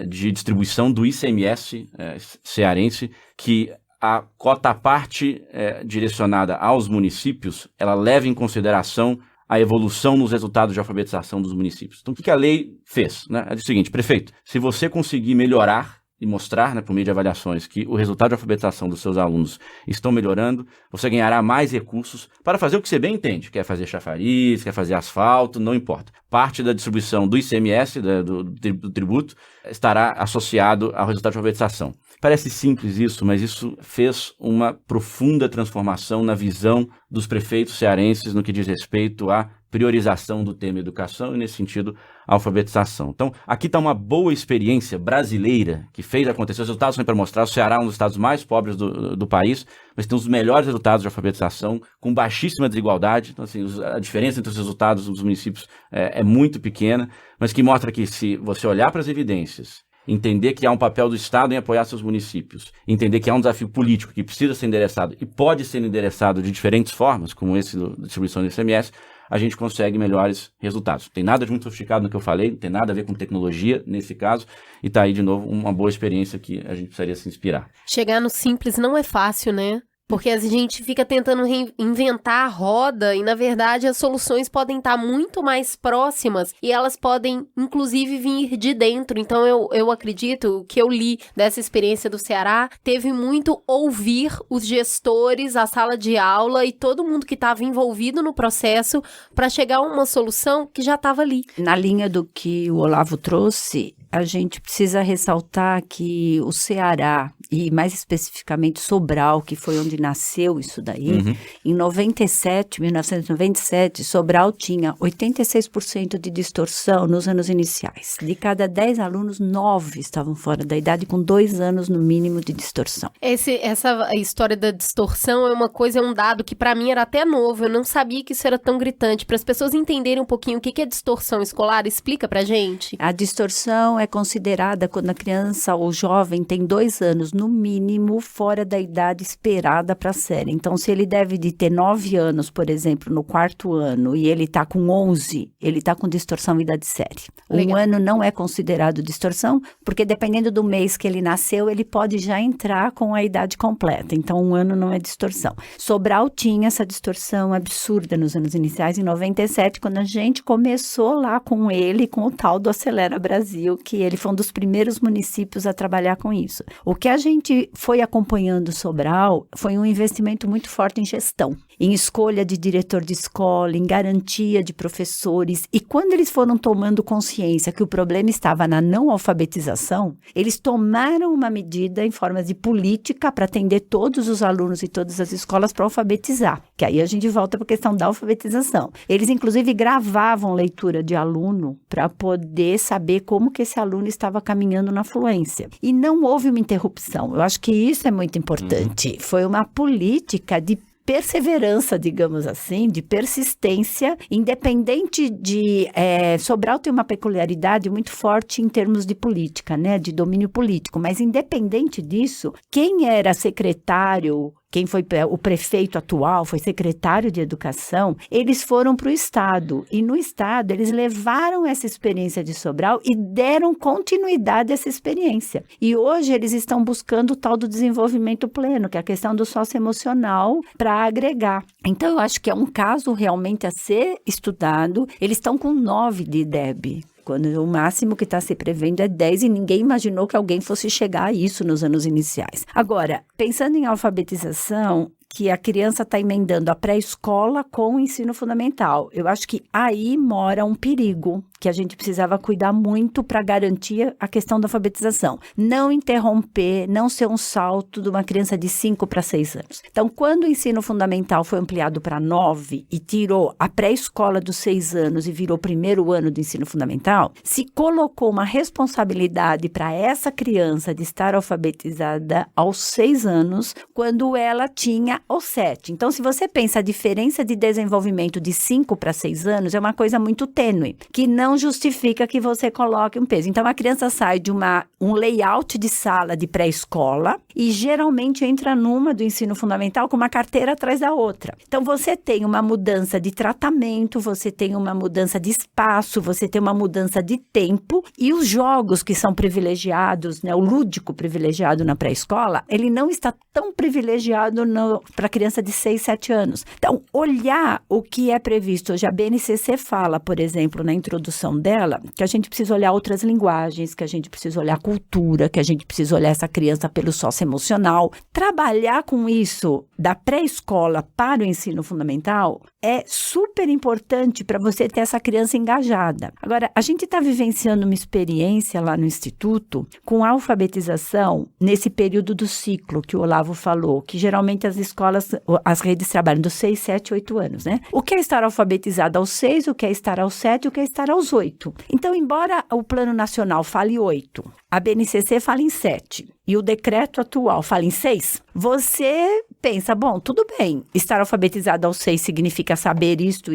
de distribuição do ICMS cearense, que a cota à parte direcionada aos municípios, ela leva em consideração a evolução nos resultados de alfabetização dos municípios. Então, o que a lei fez? Né? É o seguinte, prefeito, se você conseguir melhorar e mostrar, né, por meio de avaliações, que o resultado de alfabetização dos seus alunos estão melhorando, você ganhará mais recursos para fazer o que você bem entende, quer fazer chafariz, quer fazer asfalto, não importa. Parte da distribuição do ICMS, do tributo, estará associado ao resultado de alfabetização. Parece simples isso, mas isso fez uma profunda transformação na visão dos prefeitos cearenses no que diz respeito à priorização do tema educação e, nesse sentido, a alfabetização. Então, aqui está uma boa experiência brasileira que fez acontecer. Os resultados são para mostrar. O Ceará é um dos estados mais pobres do país, mas tem os melhores resultados de alfabetização, com baixíssima desigualdade. Então, assim, a diferença entre os resultados dos municípios é muito pequena, mas que mostra que, se você olhar para as evidências, entender que há um papel do Estado em apoiar seus municípios, entender que há um desafio político que precisa ser endereçado e pode ser endereçado de diferentes formas, como esse da distribuição do ICMS, a gente consegue melhores resultados. Não tem nada de muito sofisticado no que eu falei, não tem nada a ver com tecnologia nesse caso, e está aí de novo uma boa experiência que a gente precisaria se inspirar. Chegar no simples não é fácil, né? Porque a gente fica tentando reinventar a roda e, na verdade, as soluções podem estar muito mais próximas e elas podem, inclusive, vir de dentro. Então, eu acredito, o que eu li dessa experiência do Ceará, teve muito ouvir os gestores, a sala de aula e todo mundo que estava envolvido no processo para chegar a uma solução que já estava ali. Na linha do que o Olavo trouxe, a gente precisa ressaltar que o Ceará, e mais especificamente Sobral, que foi onde nasceu isso daí, em 1997, Sobral tinha 86% de distorção nos anos iniciais. De cada 10 alunos, 9 estavam fora da idade, com 2 anos no mínimo de distorção. Essa história da distorção é um dado que para mim era até novo, eu não sabia que isso era tão gritante. Para as pessoas entenderem um pouquinho o que é distorção escolar, explica pra gente. A distorção é considerada quando a criança ou jovem tem 2 anos, no mínimo, fora da idade esperada para a série. Então, se ele deve de ter 9 anos, por exemplo, no 4º ano, e ele está com 11, ele está com distorção idade série. Legal. 1 ano não é considerado distorção, porque dependendo do mês que ele nasceu, ele pode já entrar com a idade completa. Então, 1 ano não é distorção. Sobral tinha essa distorção absurda nos anos iniciais, em 97, quando a gente começou lá com ele, com o tal do Acelera Brasil, que ele foi um dos primeiros municípios a trabalhar com isso. O que a gente foi acompanhando Sobral foi um investimento muito forte em gestão, em escolha de diretor de escola, em garantia de professores. E quando eles foram tomando consciência que o problema estava na não alfabetização, eles tomaram uma medida em forma de política para atender todos os alunos e todas as escolas para alfabetizar. Que aí a gente volta para a questão da alfabetização. Eles, inclusive, gravavam leitura de aluno para poder saber como que esse aluno estava caminhando na fluência. E não houve uma interrupção. Eu acho que isso é muito importante. Foi uma política de perseverança, digamos assim, de persistência, independente de... Sobral tem uma peculiaridade muito forte em termos de política, né, de domínio político, mas independente disso, quem era secretário... Quem foi o prefeito atual, foi secretário de educação, eles foram para o Estado. E no Estado, eles levaram essa experiência de Sobral e deram continuidade a essa experiência. E hoje, eles estão buscando o tal do desenvolvimento pleno, que é a questão do socioemocional, para agregar. Então, eu acho que é um caso realmente a ser estudado. Eles estão com 9 de IDEB. Quando o máximo que está se prevendo é 10 e ninguém imaginou que alguém fosse chegar a isso nos anos iniciais. Agora, pensando em alfabetização, que a criança está emendando a pré-escola com o ensino fundamental. Eu acho que aí mora um perigo que a gente precisava cuidar muito para garantir a questão da alfabetização. Não interromper, não ser um salto de uma criança de 5 para 6 anos. Então, quando o ensino fundamental foi ampliado para 9 e tirou a pré-escola dos 6 anos e virou o 1º ano do ensino fundamental, se colocou uma responsabilidade para essa criança de estar alfabetizada aos 6 anos, quando ela tinha aos 7. Então, se você pensa a diferença de desenvolvimento de 5 para 6 anos, é uma coisa muito tênue, que não justifica que você coloque um peso. Então, a criança sai de um layout de sala de pré-escola e geralmente entra numa do ensino fundamental com uma carteira atrás da outra. Então, você tem uma mudança de tratamento, você tem uma mudança de espaço, você tem uma mudança de tempo e os jogos que são privilegiados, né, o lúdico privilegiado na pré-escola, ele não está tão privilegiado para a criança de 6, 7 anos. Então, olhar o que é previsto. Hoje a BNCC fala, por exemplo, na introdução dela, que a gente precisa olhar outras linguagens, que a gente precisa olhar cultura, que a gente precisa olhar essa criança pelo socioemocional. Trabalhar com isso da pré-escola para o ensino fundamental é super importante para você ter essa criança engajada. Agora, a gente está vivenciando uma experiência lá no Instituto com alfabetização nesse período do ciclo que o Olavo falou, que geralmente as escolas, as redes trabalham dos 6, 7, 8 anos, né? O que é estar alfabetizado aos 6, o que é estar aos 7, o que é estar aos 8. Então, embora o Plano Nacional fale 8, a BNCC fala em 7 e o decreto atual fala em 6, você pensa, bom, tudo bem, estar alfabetizado aos 6 significa saber isto,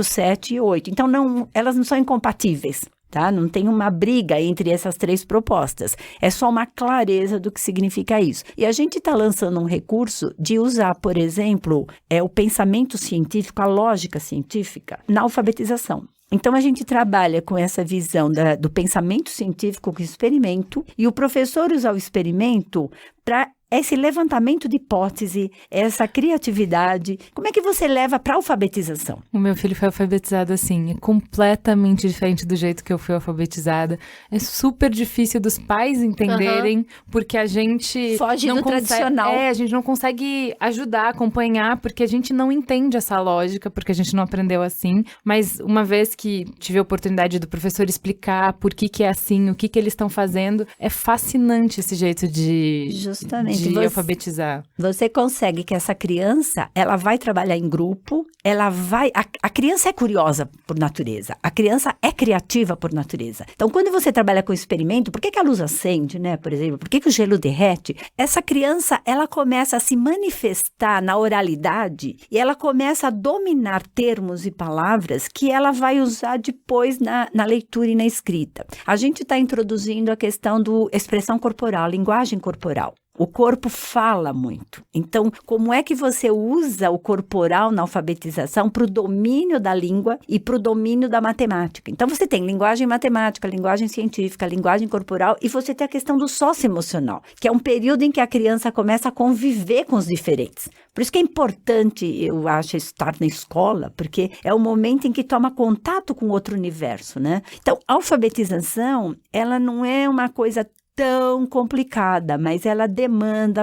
7 e 8. Então, elas não são incompatíveis. Tá? Não tem uma briga entre essas 3 propostas. É só uma clareza do que significa isso. E a gente está lançando um recurso de usar, por exemplo, o pensamento científico, a lógica científica, na alfabetização. Então, a gente trabalha com essa visão do pensamento científico com o experimento e o professor usa o experimento para esse levantamento de hipótese, essa criatividade. Como é que você leva para a alfabetização? O meu filho foi alfabetizado assim, é completamente diferente do jeito que eu fui alfabetizada. É super difícil dos pais entenderem, porque a gente foge do tradicional. A gente não consegue ajudar, acompanhar, porque a gente não entende essa lógica, porque a gente não aprendeu assim. Mas uma vez que tive a oportunidade do professor explicar por que é assim, o que eles estão fazendo, é fascinante esse jeito de de alfabetizar. Você consegue que essa criança, ela vai trabalhar em grupo, ela vai... A criança é curiosa por natureza, a criança é criativa por natureza. Então, quando você trabalha com experimento, por que a luz acende, né, por exemplo? Por que o gelo derrete? Essa criança, ela começa a se manifestar na oralidade e ela começa a dominar termos e palavras que ela vai usar depois na leitura e na escrita. A gente está introduzindo a questão do expressão corporal, linguagem corporal. O corpo fala muito. Então, como é que você usa o corporal na alfabetização para o domínio da língua e para o domínio da matemática? Então, você tem linguagem matemática, linguagem científica, linguagem corporal e você tem a questão do socioemocional, que é um período em que a criança começa a conviver com os diferentes. Por isso que é importante, eu acho, estar na escola, porque é o momento em que toma contato com outro universo, né? Então, a alfabetização, ela não é uma coisa tão complicada, mas ela demanda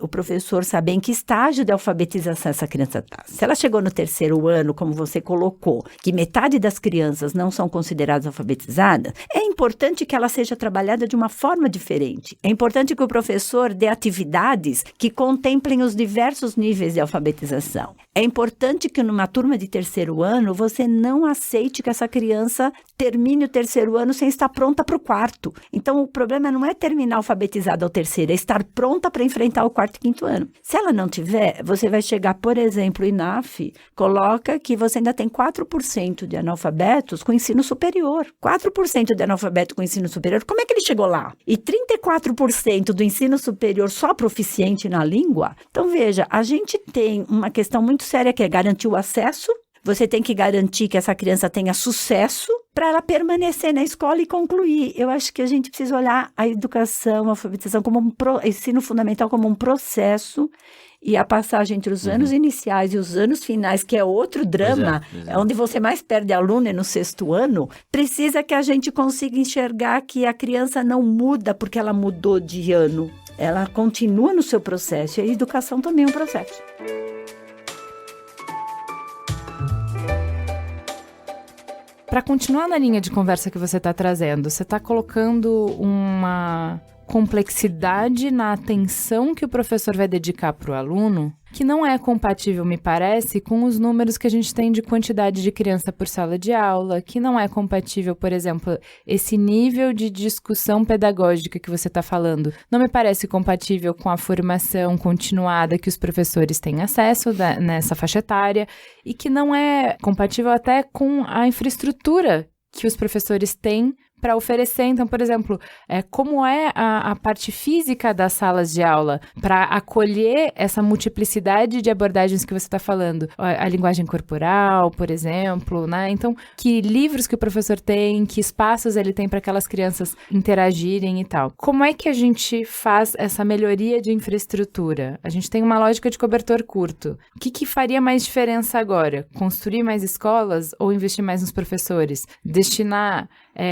o professor, saber em que estágio de alfabetização essa criança está. Se ela chegou no 3º ano, como você colocou, que metade das crianças não são consideradas alfabetizadas, é importante que ela seja trabalhada de uma forma diferente. É importante que o professor dê atividades que contemplem os diversos níveis de alfabetização. É importante que numa turma de 3º ano, você não aceite que essa criança termine o 3º ano sem estar pronta para o 4º. Então, o problema não é terminar alfabetizada ao 3º, é estar pronta para enfrentar o 4º e 5º ano. Se ela não tiver, você vai chegar, por exemplo, o INAF coloca que você ainda tem 4% de analfabetos com ensino superior. 4% de analfabeto com ensino superior, como é que ele chegou lá? E 34% do ensino superior só proficiente na língua? Então, veja, a gente tem uma questão muito séria que é garantir o acesso. Você tem que garantir que essa criança tenha sucesso para ela permanecer na escola e concluir. Eu acho que a gente precisa olhar a educação, a alfabetização, como ensino fundamental como um processo e a passagem entre os anos iniciais e os anos finais, que é outro drama, é onde você mais perde aluno é no 6º ano, precisa que a gente consiga enxergar que a criança não muda porque ela mudou de ano. Ela continua no seu processo e a educação também é um processo. Para continuar na linha de conversa que você está trazendo, você está colocando uma complexidade na atenção que o professor vai dedicar para o aluno, que não é compatível, me parece, com os números que a gente tem de quantidade de criança por sala de aula, que não é compatível, por exemplo, esse nível de discussão pedagógica que você está falando, não me parece compatível com a formação continuada que os professores têm acesso nessa faixa etária, e que não é compatível até com a infraestrutura que os professores têm para oferecer. Então, por exemplo, como é a parte física das salas de aula para acolher essa multiplicidade de abordagens que você está falando? A linguagem corporal, por exemplo, né? Então, que livros que o professor tem, que espaços ele tem para aquelas crianças interagirem e tal. Como é que a gente faz essa melhoria de infraestrutura? A gente tem uma lógica de cobertor curto. O que faria mais diferença agora? Construir mais escolas ou investir mais nos professores? Destinar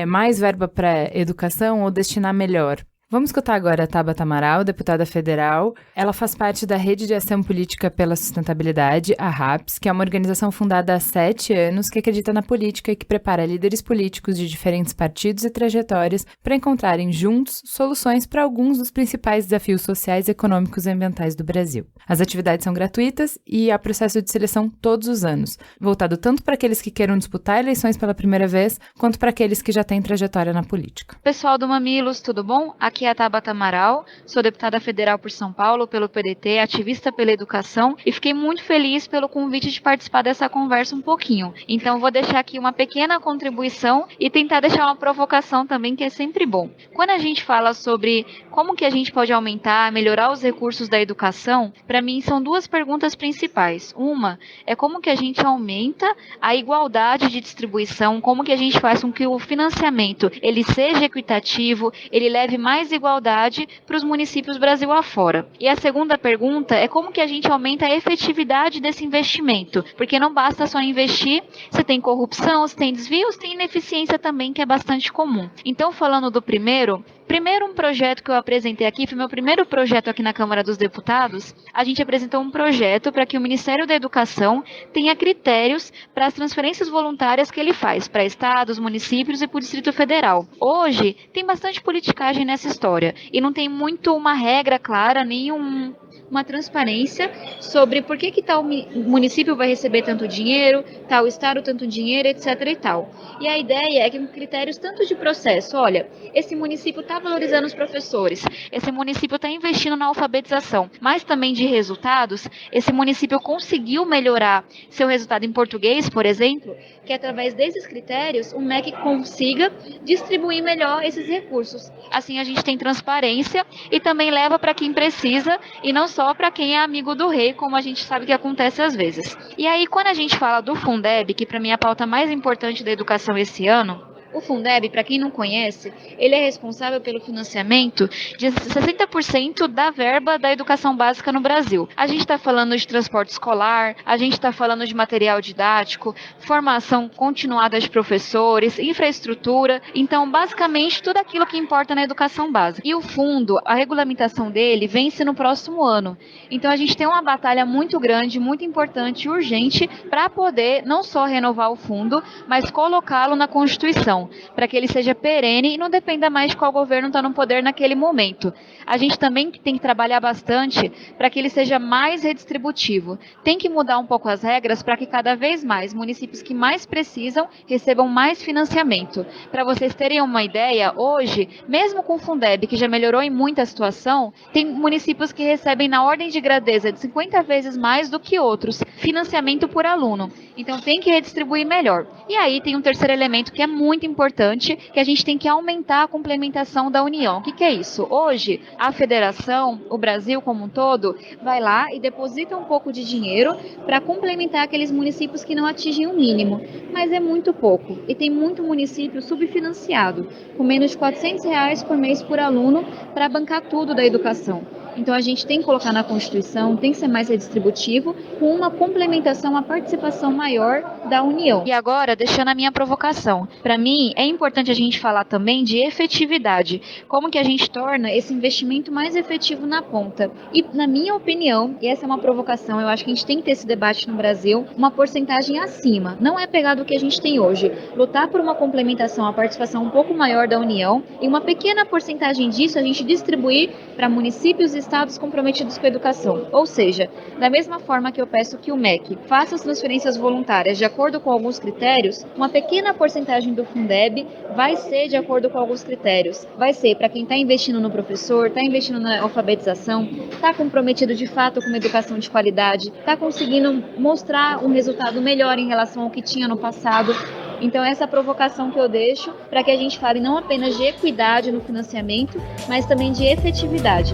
mais verba para educação ou destinar melhor? Vamos escutar agora a Tabata Amaral, deputada federal. Ela faz parte da Rede de Ação Política pela Sustentabilidade, a RAPS, que é uma organização fundada há 7 anos que acredita na política e que prepara líderes políticos de diferentes partidos e trajetórias para encontrarem juntos soluções para alguns dos principais desafios sociais, econômicos e ambientais do Brasil. As atividades são gratuitas e há processo de seleção todos os anos, voltado tanto para aqueles que queiram disputar eleições pela primeira vez, quanto para aqueles que já têm trajetória na política. Pessoal do Mamilos, tudo bom? Aqui é a Tabata Amaral, sou deputada federal por São Paulo, pelo PDT, ativista pela educação e fiquei muito feliz pelo convite de participar dessa conversa um pouquinho. Então vou deixar aqui uma pequena contribuição e tentar deixar uma provocação também, que é sempre bom. Quando a gente fala sobre como que a gente pode aumentar, melhorar os recursos da educação, para mim são 2 perguntas principais. Uma é como que a gente aumenta a igualdade de distribuição, como que a gente faz com que o financiamento ele seja equitativo, ele leve mais igualdade para os municípios Brasil afora. E a segunda pergunta é como que a gente aumenta a efetividade desse investimento, porque não basta só investir, você tem corrupção, você tem desvios, tem ineficiência também, que é bastante comum. Então, falando do primeiro, Primeiro, um projeto que eu apresentei aqui, foi meu primeiro projeto aqui na Câmara dos Deputados. A gente apresentou um projeto para que o Ministério da Educação tenha critérios para as transferências voluntárias que ele faz para estados, municípios e para o Distrito Federal. Hoje, tem bastante politicagem nessa história e não tem muito uma regra clara, nem uma transparência sobre por que tal município vai receber tanto dinheiro, tal estado tanto dinheiro, etc. e tal. E a ideia é que com critérios tanto de processo, olha, esse município está valorizando os professores, esse município está investindo na alfabetização, mas também de resultados, esse município conseguiu melhorar seu resultado em português, por exemplo, que através desses critérios o MEC consiga distribuir melhor esses recursos. Assim a gente tem transparência e também leva para quem precisa e não só para quem é amigo do rei, como a gente sabe que acontece às vezes. E aí, quando a gente fala do Fundeb, que para mim é a pauta mais importante da educação esse ano, o Fundeb, para quem não conhece, ele é responsável pelo financiamento de 60% da verba da educação básica no Brasil. A gente está falando de transporte escolar, a gente está falando de material didático, formação continuada de professores, infraestrutura, então basicamente tudo aquilo que importa na educação básica. E o fundo, a regulamentação dele vence no próximo ano. Então a gente tem uma batalha muito grande, muito importante e urgente para poder não só renovar o fundo, mas colocá-lo na Constituição, para que ele seja perene e não dependa mais de qual governo está no poder naquele momento. A gente também tem que trabalhar bastante para que ele seja mais redistributivo. Tem que mudar um pouco as regras para que cada vez mais municípios que mais precisam recebam mais financiamento. Para vocês terem uma ideia, hoje, mesmo com o Fundeb, que já melhorou em muita situação, tem municípios que recebem na ordem de grandeza de 50 vezes mais do que outros, financiamento por aluno. Então tem que redistribuir melhor. E aí tem um terceiro elemento que é muito importante, que a gente tem que aumentar a complementação da União. O que é isso? Hoje, a federação, o Brasil como um todo, vai lá e deposita um pouco de dinheiro para complementar aqueles municípios que não atingem o mínimo. Mas é muito pouco. E tem muito município subfinanciado, com menos de R$400 por mês por aluno para bancar tudo da educação. Então a gente tem que colocar na Constituição, tem que ser mais redistributivo, com uma complementação, uma participação maior da União. E agora, deixando a minha provocação, para mim é importante a gente falar também de efetividade, como que a gente torna esse investimento mais efetivo na ponta. E na minha opinião, e essa é uma provocação, eu acho que a gente tem que ter esse debate no Brasil, uma porcentagem acima, não é pegar do que a gente tem hoje, lutar por uma complementação, a participação um pouco maior da União, e uma pequena porcentagem disso a gente distribuir para municípios e estados comprometidos com a educação. Ou seja, da mesma forma que eu peço que o MEC faça as transferências voluntárias de acordo com alguns critérios, uma pequena porcentagem do Fundeb vai ser de acordo com alguns critérios. Vai ser para quem está investindo no professor, está investindo na alfabetização, está comprometido de fato com uma educação de qualidade, está conseguindo mostrar um resultado melhor em relação ao que tinha no passado. Então essa provocação que eu deixo para que a gente fale não apenas de equidade no financiamento, mas também de efetividade.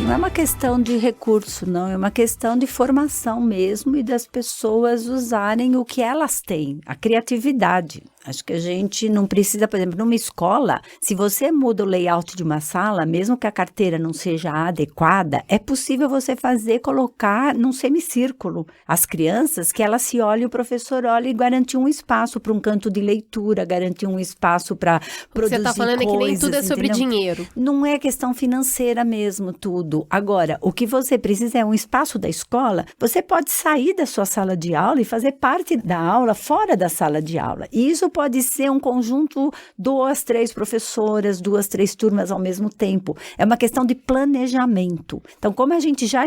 Não é uma questão de recurso, não, é uma questão de formação mesmo e das pessoas usarem o que elas têm, a criatividade. Acho que a gente não precisa, por exemplo, numa escola, se você muda o layout de uma sala, mesmo que a carteira não seja adequada, é possível você colocar num semicírculo as crianças, que elas se olhem, o professor olha e garantir um espaço para um canto de leitura, garantir um espaço para produzir coisas. Você está falando coisas, que nem tudo é sobre dinheiro. Não é questão financeira mesmo, tudo. Agora, o que você precisa é um espaço da escola. Você pode sair da sua sala de aula e fazer parte da aula fora da sala de aula. E isso pode ser um conjunto, 2, 3 professoras, 2, 3 turmas ao mesmo tempo. É uma questão de planejamento. Então, como a gente já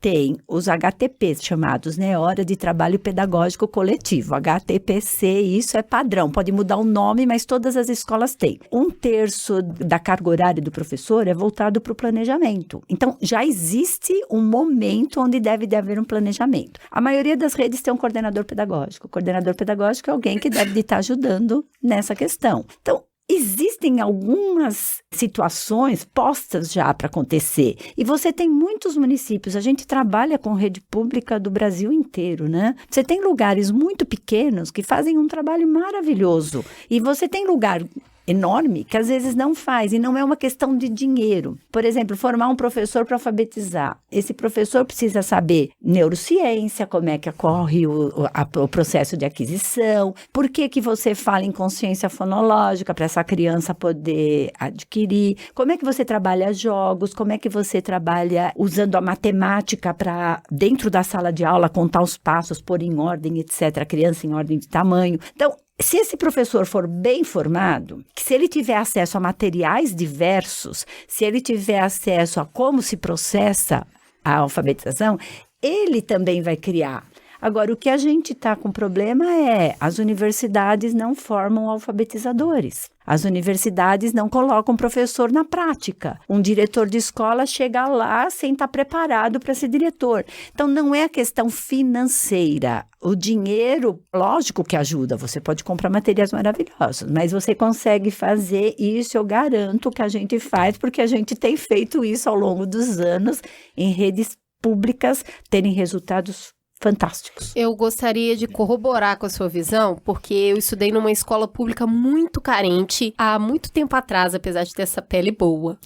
tem os HTPs chamados, né? Hora de Trabalho Pedagógico Coletivo, HTPC, isso é padrão. Pode mudar o nome, mas todas as escolas têm. 1/3 da carga horária do professor é voltado para o planejamento. Então, já existe um momento onde deve haver um planejamento. A maioria das redes tem um coordenador pedagógico. O coordenador pedagógico é alguém que deve estar ajudando nessa questão. Então, existem algumas situações postas já para acontecer. E você tem muitos municípios, a gente trabalha com rede pública do Brasil inteiro, né? Você tem lugares muito pequenos que fazem um trabalho maravilhoso. E você tem lugar enorme que às vezes não faz, e não é uma questão de dinheiro. Por exemplo, formar um professor para alfabetizar. Esse professor precisa saber neurociência, como é que ocorre o processo de aquisição, por que você fala em consciência fonológica para essa criança poder adquirir, como é que você trabalha jogos, como é que você trabalha usando a matemática para, dentro da sala de aula, contar os passos, pôr em ordem, etc., a criança em ordem de tamanho. Então, se esse professor for bem formado, se ele tiver acesso a materiais diversos, se ele tiver acesso a como se processa a alfabetização, ele também vai criar. Agora, o que a gente está com problema é as universidades não formam alfabetizadores. As universidades não colocam professor na prática. Um diretor de escola chega lá sem estar preparado para ser diretor. Então, não é a questão financeira. O dinheiro, lógico que ajuda. Você pode comprar materiais maravilhosos, mas você consegue fazer isso, eu garanto que a gente faz, porque a gente tem feito isso ao longo dos anos em redes públicas, terem resultados fantásticos. Eu gostaria de corroborar com a sua visão, porque eu estudei numa escola pública muito carente há muito tempo atrás, apesar de ter essa pele boa.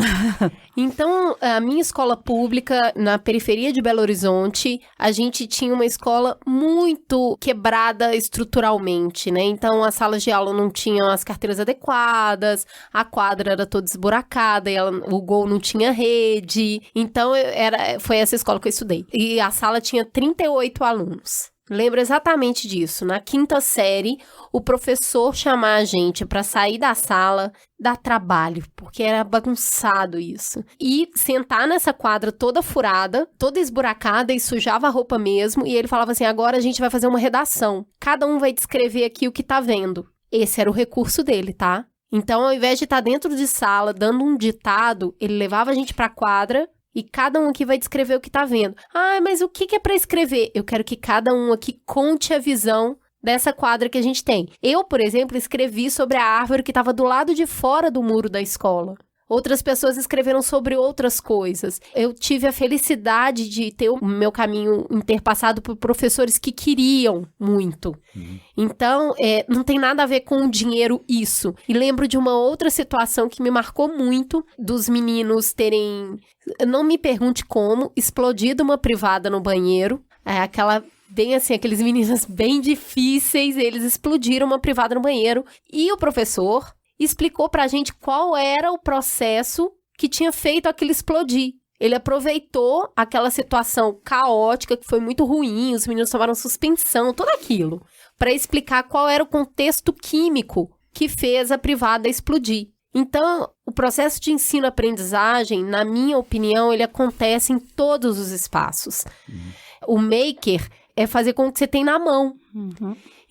Então, a minha escola pública, na periferia de Belo Horizonte, a gente tinha uma escola muito quebrada estruturalmente, né? Então, as salas de aula não tinham as carteiras adequadas, a quadra era toda esburacada, o gol não tinha rede. Então, foi essa escola que eu estudei. E a sala tinha 38 alunos. Lembro exatamente disso. Na 5ª série, o professor chamar a gente para sair da sala, dá trabalho, porque era bagunçado isso. E sentar nessa quadra toda furada, toda esburacada e sujava a roupa mesmo. E ele falava assim, agora a gente vai fazer uma redação. Cada um vai descrever aqui o que tá vendo. Esse era o recurso dele, tá? Então, ao invés de estar dentro de sala, dando um ditado, ele levava a gente pra quadra, e cada um aqui vai descrever o que tá vendo. Ah, mas o que é para escrever? Eu quero que cada um aqui conte a visão dessa quadra que a gente tem. Eu, por exemplo, escrevi sobre a árvore que estava do lado de fora do muro da escola. Outras pessoas escreveram sobre outras coisas. Eu tive a felicidade de ter o meu caminho interpassado por professores que queriam muito. Então, não tem nada a ver com o dinheiro isso. E lembro de uma outra situação que me marcou muito, dos meninos terem, não me pergunte como, explodido uma privada no banheiro. Bem assim, aqueles meninos bem difíceis, eles explodiram uma privada no banheiro. E o professor explicou pra gente qual era o processo que tinha feito aquilo explodir. Ele aproveitou aquela situação caótica, que foi muito ruim, os meninos tomaram suspensão, tudo aquilo, para explicar qual era o contexto químico que fez a privada explodir. Então, o processo de ensino-aprendizagem, na minha opinião, ele acontece em todos os espaços. O maker é fazer com o que você tem na mão.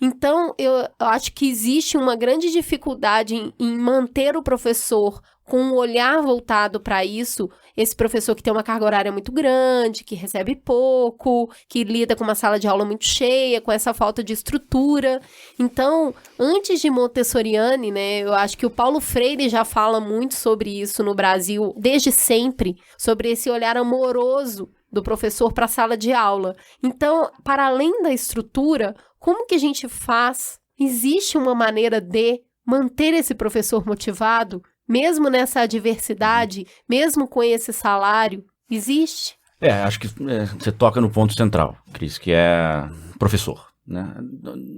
Então, eu acho que existe uma grande dificuldade em manter o professor com um olhar voltado para isso, esse professor que tem uma carga horária muito grande, que recebe pouco, que lida com uma sala de aula muito cheia, com essa falta de estrutura. Então, antes de Montessoriane, né, eu acho que o Paulo Freire já fala muito sobre isso no Brasil, desde sempre, sobre esse olhar amoroso do professor para a sala de aula. Então, para além da estrutura, como que a gente faz? Existe uma maneira de manter esse professor motivado, mesmo nessa adversidade, mesmo com esse salário? Existe? Acho que você toca no ponto central, Cris, que é professor. Né?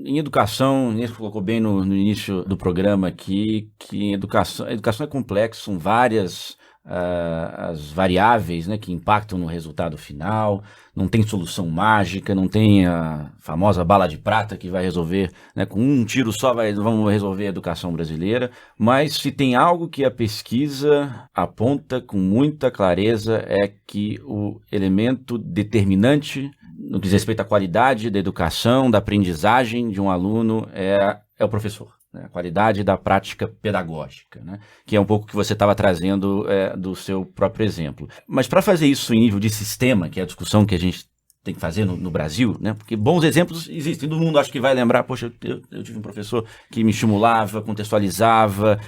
Em educação, você colocou bem no início do programa aqui, que a educação é complexa, são várias as variáveis, né, que impactam no resultado final, não tem solução mágica, não tem a famosa bala de prata que vai resolver, né, com um tiro só vamos resolver a educação brasileira, mas se tem algo que a pesquisa aponta com muita clareza é que o elemento determinante no que diz respeito à qualidade da educação, da aprendizagem de um aluno é o professor. A qualidade da prática pedagógica, né? Que é um pouco o que você estava trazendo do seu próprio exemplo. Mas para fazer isso em nível de sistema, que é a discussão que a gente tem que fazer no Brasil, né? Porque bons exemplos existem. Todo mundo acho que vai lembrar, poxa, eu tive um professor que me estimulava, contextualizava,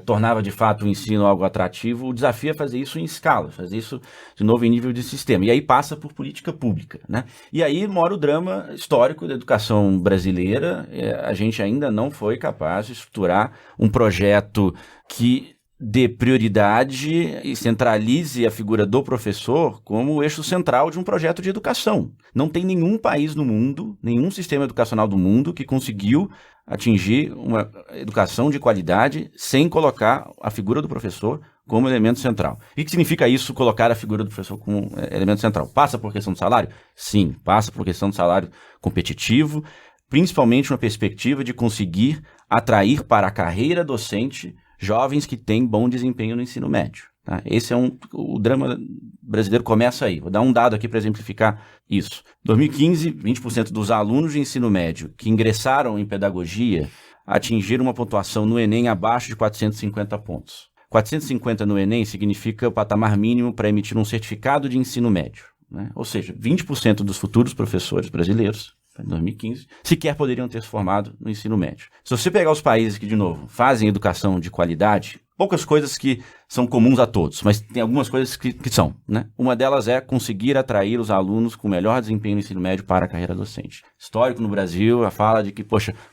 tornava de fato o ensino algo atrativo. O desafio é fazer isso em escala, fazer isso de novo em nível de sistema. E aí passa por política pública, né? E aí mora o drama histórico da educação brasileira. A gente ainda não foi capaz de estruturar um projeto que dê prioridade e centralize a figura do professor como o eixo central de um projeto de educação. Não tem nenhum país no mundo, nenhum sistema educacional do mundo que conseguiu atingir uma educação de qualidade sem colocar a figura do professor como elemento central. O que significa isso, colocar a figura do professor como elemento central? Passa por questão de salário? Sim, passa por questão de salário competitivo, principalmente uma perspectiva de conseguir atrair para a carreira docente jovens que têm bom desempenho no ensino médio. Tá? Esse é o drama brasileiro começa aí. Vou dar um dado aqui para exemplificar isso. Em 2015, 20% dos alunos de ensino médio que ingressaram em pedagogia atingiram uma pontuação no Enem abaixo de 450 pontos. 450 no Enem significa o patamar mínimo para emitir um certificado de ensino médio, né? Ou seja, 20% dos futuros professores brasileiros em 2015, sequer poderiam ter se formado no ensino médio. Se você pegar os países que, de novo, fazem educação de qualidade, poucas coisas que são comuns a todos, mas tem algumas coisas que são, né? Uma delas é conseguir atrair os alunos com melhor desempenho no ensino médio para a carreira docente. Histórico no Brasil, a fala de que,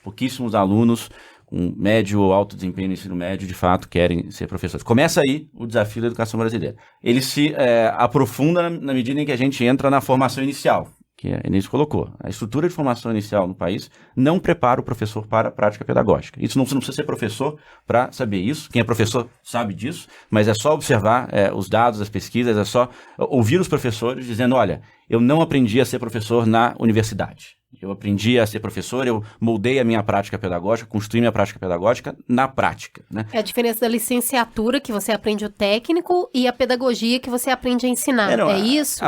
pouquíssimos alunos com médio ou alto desempenho no ensino médio, de fato, querem ser professores. Começa aí o desafio da educação brasileira. Ele se aprofunda na medida em que a gente entra na formação inicial, que a Inês colocou. A estrutura de formação inicial no país não prepara o professor para a prática pedagógica. Você não precisa ser professor para saber isso. Quem é professor sabe disso, mas é só observar os dados, as pesquisas, é só ouvir os professores dizendo, olha, eu não aprendi a ser professor na universidade. Eu aprendi a ser professor, eu moldei a minha prática pedagógica, construí minha prática pedagógica na prática, né? É a diferença da licenciatura, que você aprende o técnico, e a pedagogia, que você aprende a ensinar. É isso?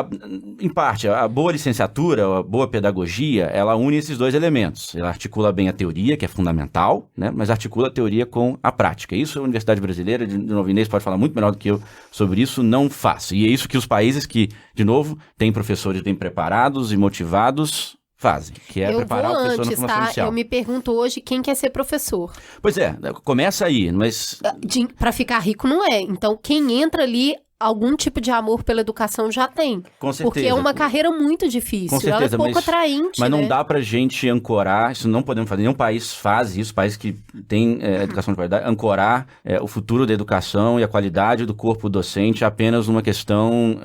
Em parte, a boa licenciatura, a boa pedagogia, ela une esses dois elementos. Ela articula bem a teoria, que é fundamental, né? Mas articula a teoria com a prática. Isso a Universidade Brasileira, de novo, Inês pode falar muito melhor do que eu sobre isso, não faz. E é isso que os países que, de novo, têm professores bem preparados e motivados fazem, que é preparar o professor na formação inicial. Eu me pergunto hoje quem quer ser professor. Pois é, começa aí, mas... Para ficar rico não é. Então, quem entra ali, algum tipo de amor pela educação já tem. Com certeza. Porque é uma carreira muito difícil. Com certeza, ela é pouco atraente, mas não né? dá pra gente ancorar, isso não podemos fazer, nenhum país faz isso, país que tem educação de qualidade, ancorar o futuro da educação e a qualidade do corpo docente apenas numa questão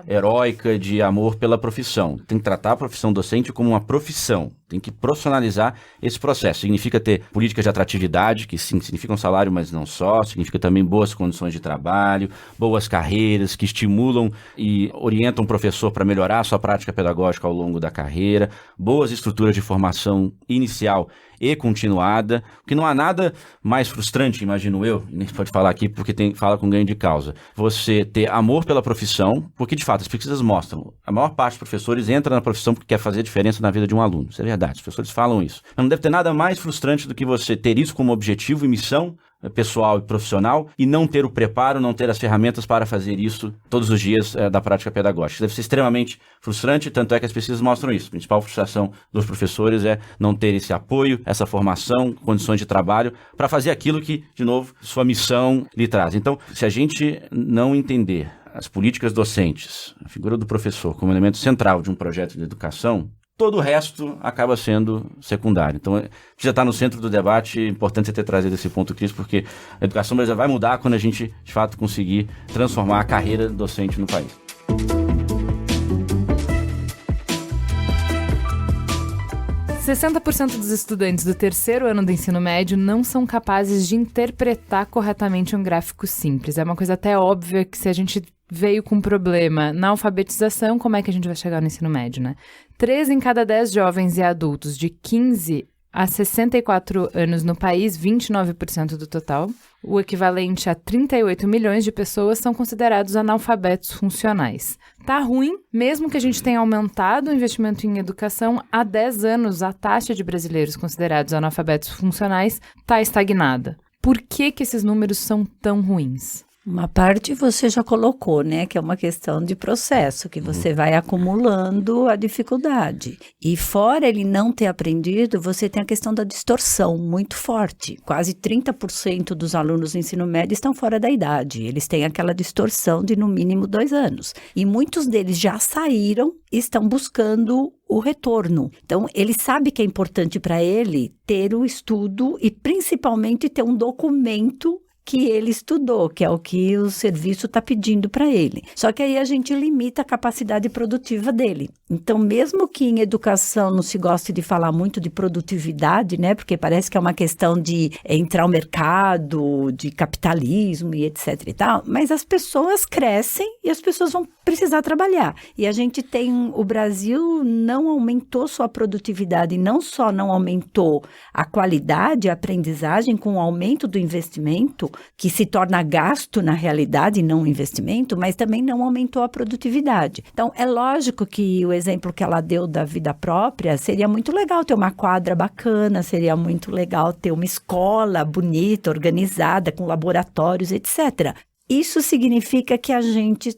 heróica de amor pela profissão. Tem que tratar a profissão docente como uma profissão. Tem que profissionalizar esse processo. Significa ter políticas de atratividade, que sim, significam salário, mas não só. Significa também boas condições de trabalho, boas carreiras que estimulam e orientam o professor para melhorar a sua prática pedagógica ao longo da carreira, boas estruturas de formação inicial e continuada, porque não há nada mais frustrante, imagino eu, e nem pode falar aqui porque fala com ganho de causa, você ter amor pela profissão, porque de fato as pesquisas mostram, a maior parte dos professores entra na profissão porque quer fazer diferença na vida de um aluno, isso é verdade, os professores falam isso, mas não deve ter nada mais frustrante do que você ter isso como objetivo e missão pessoal e profissional e não ter o preparo, não ter as ferramentas para fazer isso todos os dias da prática pedagógica. Deve ser extremamente frustrante, tanto é que as pesquisas mostram isso. A principal frustração dos professores é não ter esse apoio, essa formação, condições de trabalho para fazer aquilo que, de novo, sua missão lhe traz. Então, se a gente não entender as políticas docentes, a figura do professor como elemento central de um projeto de educação, todo o resto acaba sendo secundário. Então, precisa estar no centro do debate. É importante você ter trazido esse ponto, Cris, porque a educação brasileira vai mudar quando a gente, de fato, conseguir transformar a carreira docente no país. – 60% dos estudantes do terceiro ano do ensino médio não são capazes de interpretar corretamente um gráfico simples. É uma coisa até óbvia que se a gente veio com um problema na alfabetização, como é que a gente vai chegar no ensino médio, né? 3 em cada 10 jovens e adultos de 15 a 64 anos no país, 29% do total, o equivalente a 38 milhões de pessoas, são considerados analfabetos funcionais. Tá ruim, mesmo que a gente tenha aumentado o investimento em educação, há 10 anos a taxa de brasileiros considerados analfabetos funcionais está estagnada. Por que esses números são tão ruins? Uma parte você já colocou, né, que é uma questão de processo, que você vai acumulando a dificuldade. E fora ele não ter aprendido, você tem a questão da distorção muito forte. Quase 30% dos alunos do ensino médio estão fora da idade. Eles têm aquela distorção de no mínimo 2 anos. E muitos deles já saíram e estão buscando o retorno. Então, ele sabe que é importante para ele ter o estudo e principalmente ter um documento que ele estudou, que é o que o serviço está pedindo para ele. Só que aí a gente limita a capacidade produtiva dele. Então, mesmo que em educação não se goste de falar muito de produtividade, né? Porque parece que é uma questão de entrar no mercado, de capitalismo e etc e tal, mas as pessoas crescem e as pessoas vão precisar trabalhar. E a gente tem, o Brasil não aumentou sua produtividade, não só não aumentou a qualidade, a aprendizagem com o aumento do investimento, que se torna gasto na realidade e não investimento, mas também não aumentou a produtividade. Então, é lógico que o exemplo que ela deu da vida própria, seria muito legal ter uma quadra bacana, seria muito legal ter uma escola bonita, organizada, com laboratórios, etc. Isso significa que a gente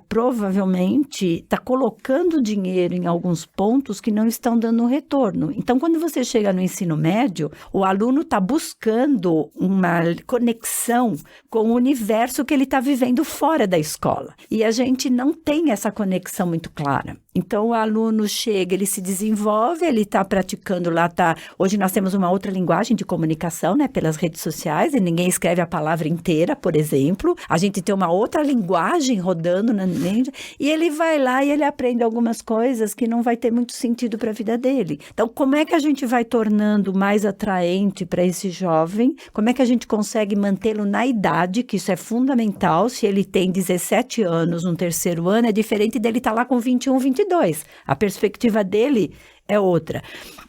provavelmente está colocando dinheiro em alguns pontos que não estão dando um retorno. Então, quando você chega no ensino médio, o aluno está buscando uma conexão com o universo que ele está vivendo fora da escola. E a gente não tem essa conexão muito clara. Então, o aluno chega, ele se desenvolve, ele está praticando lá, hoje nós temos uma outra linguagem de comunicação, né, pelas redes sociais, e ninguém escreve a palavra inteira, por exemplo. A gente tem uma outra linguagem rodando na mente, e ele vai lá e ele aprende algumas coisas que não vai ter muito sentido para a vida dele. Então, como é que a gente vai tornando mais atraente para esse jovem? Como é que a gente consegue mantê-lo na idade, que isso é fundamental? Se ele tem 17 anos no terceiro ano, é diferente dele estar lá com 21, 22. A perspectiva dele é outra.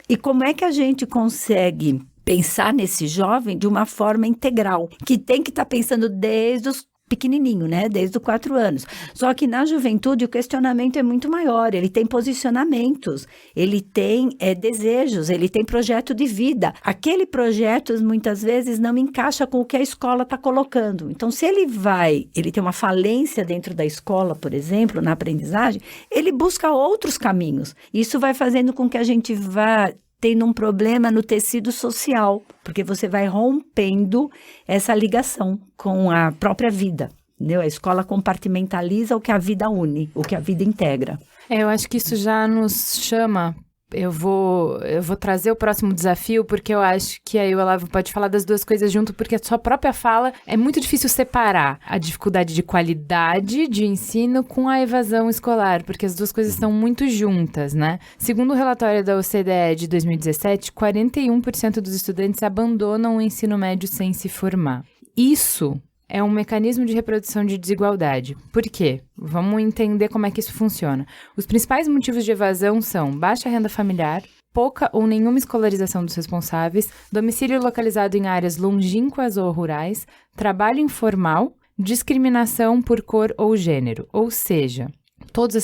E como é que a gente consegue pensar nesse jovem de uma forma integral? Que tem que estar pensando desde os pequenininho, né? Desde os 4 anos. Só que na juventude o questionamento é muito maior, ele tem posicionamentos, ele tem desejos, ele tem projeto de vida. Aquele projeto muitas vezes não encaixa com o que a escola está colocando. Então, se ele tem uma falência dentro da escola, por exemplo, na aprendizagem, ele busca outros caminhos. Isso vai fazendo com que a gente vá tendo um problema no tecido social, porque você vai rompendo essa ligação com a própria vida, entendeu? A escola compartimentaliza o que a vida une, o que a vida integra. Eu acho que isso já nos chama. Eu vou trazer o próximo desafio, porque eu acho que aí o Olavo pode falar das duas coisas junto, porque a sua própria fala é muito difícil separar a dificuldade de qualidade de ensino com a evasão escolar, porque as duas coisas estão muito juntas, né? Segundo o relatório da OCDE de 2017, 41% dos estudantes abandonam o ensino médio sem se formar. Isso é um mecanismo de reprodução de desigualdade. Por quê? Vamos entender como é que isso funciona. Os principais motivos de evasão são baixa renda familiar, pouca ou nenhuma escolarização dos responsáveis, domicílio localizado em áreas longínquas ou rurais, trabalho informal, discriminação por cor ou gênero. Ou seja,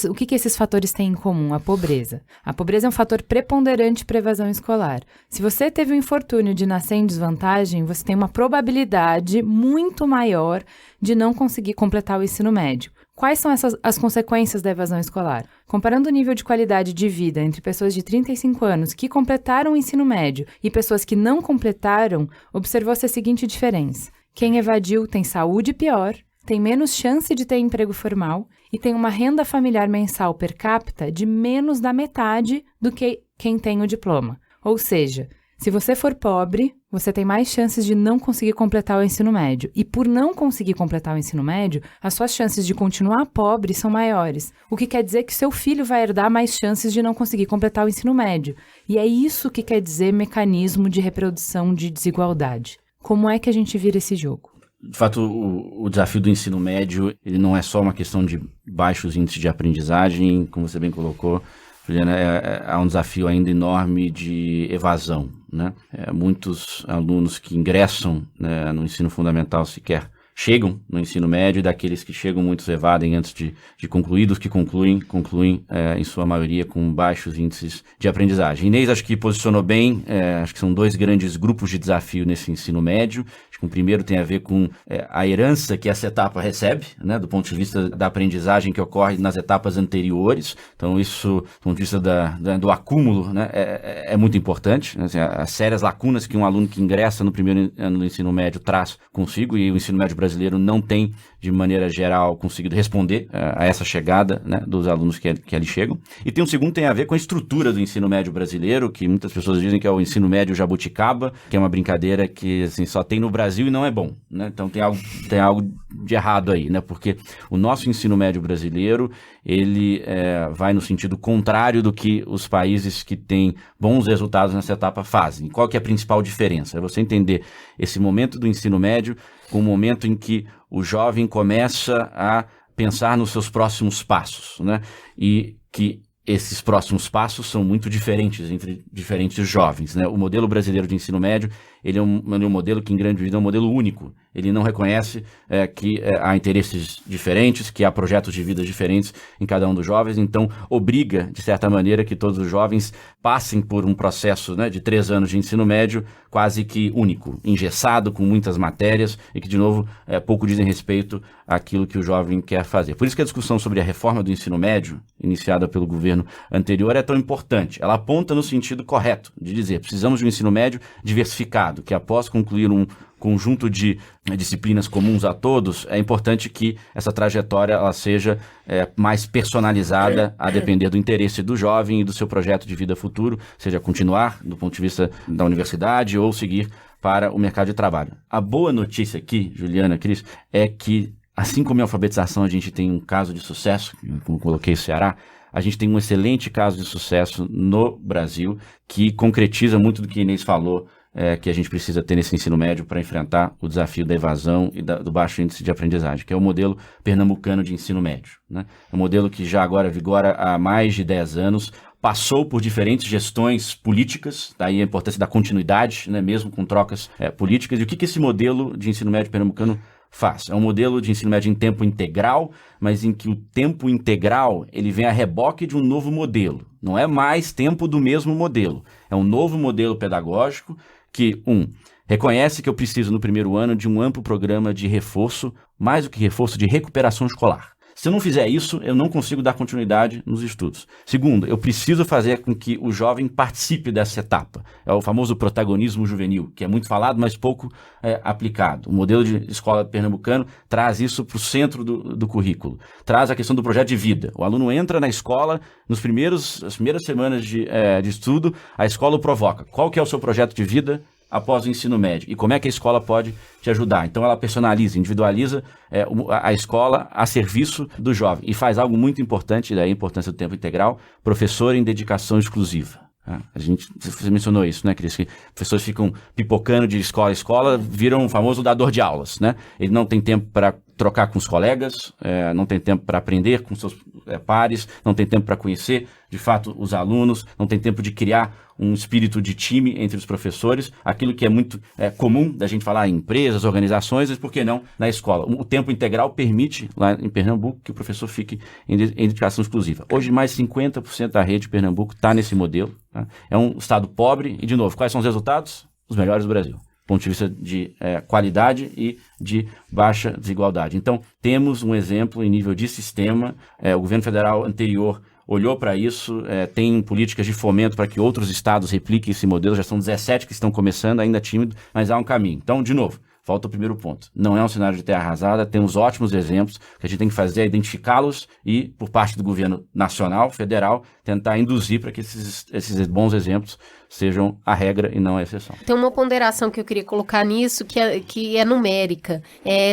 o que esses fatores têm em comum? A pobreza. A pobreza é um fator preponderante para a evasão escolar. Se você teve o infortúnio de nascer em desvantagem, você tem uma probabilidade muito maior de não conseguir completar o ensino médio. Quais são as consequências da evasão escolar? Comparando o nível de qualidade de vida entre pessoas de 35 anos que completaram o ensino médio e pessoas que não completaram, observou-se a seguinte diferença. Quem evadiu tem saúde pior, tem menos chance de ter emprego formal e tem uma renda familiar mensal per capita de menos da metade do que quem tem o diploma. Ou seja, se você for pobre, você tem mais chances de não conseguir completar o ensino médio. E por não conseguir completar o ensino médio, as suas chances de continuar pobre são maiores. O que quer dizer que seu filho vai herdar mais chances de não conseguir completar o ensino médio. E é isso que quer dizer mecanismo de reprodução de desigualdade. Como é que a gente vira esse jogo? De fato, o desafio do ensino médio, ele não é só uma questão de baixos índices de aprendizagem, como você bem colocou, Juliana, há um desafio ainda enorme de evasão, né? Muitos alunos que ingressam, né, no ensino fundamental sequer chegam no ensino médio, e daqueles que chegam, muitos evadem antes de concluir, dos que concluem em sua maioria com baixos índices de aprendizagem. Inês, acho que posicionou bem, acho que são 2 grandes grupos de desafio nesse ensino médio. Acho O primeiro tem a ver com a herança que essa etapa recebe, né, do ponto de vista da aprendizagem que ocorre nas etapas anteriores. Então, isso, do ponto de vista do acúmulo, né, é muito importante. Assim, as sérias lacunas que um aluno que ingressa no primeiro ano do ensino médio traz consigo, e o ensino médio brasileiro não tem, de maneira geral, conseguido responder a essa chegada, né, dos alunos que ali chegam. E tem um segundo, tem a ver com a estrutura do ensino médio brasileiro, que muitas pessoas dizem que é o ensino médio jabuticaba, que é uma brincadeira que assim, só tem no Brasil e não é bom, né? Então tem algo de errado aí, né? Porque o nosso ensino médio brasileiro, ele vai no sentido contrário do que os países que têm bons resultados nessa etapa fazem. Qual que é a principal diferença? É você entender esse momento do ensino médio como o momento em que o jovem começa a pensar nos seus próximos passos, né? E que esses próximos passos são muito diferentes entre diferentes jovens, né? O modelo brasileiro de ensino médio, ele é um modelo que, em grande medida, é um modelo único. Ele não reconhece que há interesses diferentes, que há projetos de vida diferentes em cada um dos jovens, então obriga, de certa maneira, que todos os jovens passem por um processo, né, de 3 anos de ensino médio quase que único, engessado, com muitas matérias, e que, de novo, pouco dizem respeito àquilo que o jovem quer fazer. Por isso que a discussão sobre a reforma do ensino médio, iniciada pelo governo anterior, é tão importante. Ela aponta no sentido correto, de dizer, precisamos de um ensino médio diversificado, que após concluir um conjunto de disciplinas comuns a todos, é importante que essa trajetória ela seja mais personalizada a depender do interesse do jovem e do seu projeto de vida futuro, seja continuar do ponto de vista da universidade ou seguir para o mercado de trabalho. A boa notícia aqui, Juliana, Cris, é que assim como em alfabetização a gente tem um caso de sucesso, como coloquei o Ceará, a gente tem um excelente caso de sucesso no Brasil que concretiza muito do que Inês falou, que a gente precisa ter nesse ensino médio para enfrentar o desafio da evasão e do baixo índice de aprendizagem, que é o modelo pernambucano de ensino médio, né? É um modelo que já agora vigora há mais de 10 anos, passou por diferentes gestões políticas, daí a importância da continuidade, né, mesmo com trocas políticas. E o que esse modelo de ensino médio pernambucano faz? É um modelo de ensino médio em tempo integral, mas em que o tempo integral ele vem a reboque de um novo modelo. Não é mais tempo do mesmo modelo. É um novo modelo pedagógico que, reconhece que eu preciso no primeiro ano de um amplo programa de reforço, mais do que reforço, de recuperação escolar. Se eu não fizer isso, eu não consigo dar continuidade nos estudos. Segundo, eu preciso fazer com que o jovem participe dessa etapa. É o famoso protagonismo juvenil, que é muito falado, mas pouco aplicado. O modelo de escola pernambucano traz isso para o centro do currículo. Traz a questão do projeto de vida. O aluno entra na escola, nas primeiras semanas de estudo, a escola o provoca. Qual que é o seu projeto de vida após o ensino médio? E como é que a escola pode te ajudar? Então ela personaliza, individualiza a escola a serviço do jovem e faz algo muito importante, daí a importância do tempo integral, professor em dedicação exclusiva. Você mencionou isso, né, Cris? Que professores ficam pipocando de escola a escola, viram o famoso dador de aulas, né? Ele não tem tempo para trocar com os colegas, não tem tempo para aprender com seus pares, não tem tempo para conhecer, de fato, os alunos, não tem tempo de criar um espírito de time entre os professores, aquilo que é muito comum da gente falar em empresas, organizações, mas por que não na escola? O tempo integral permite, lá em Pernambuco, que o professor fique em dedicação exclusiva. Hoje, mais 50% da rede de Pernambuco está nesse modelo, tá? É um estado pobre e, de novo, quais são os resultados? Os melhores do Brasil, do ponto de vista de qualidade e de baixa desigualdade. Então, temos um exemplo em nível de sistema. O governo federal anterior olhou para isso, tem políticas de fomento para que outros estados repliquem esse modelo, já são 17 que estão começando, ainda tímido, mas há um caminho. Então, de novo, volta ao primeiro ponto. Não é um cenário de terra arrasada, temos ótimos exemplos, o que a gente tem que fazer é identificá-los e, por parte do governo nacional, federal, tentar induzir para que esses bons exemplos sejam a regra e não a exceção. Tem uma ponderação que eu queria colocar nisso, que é numérica.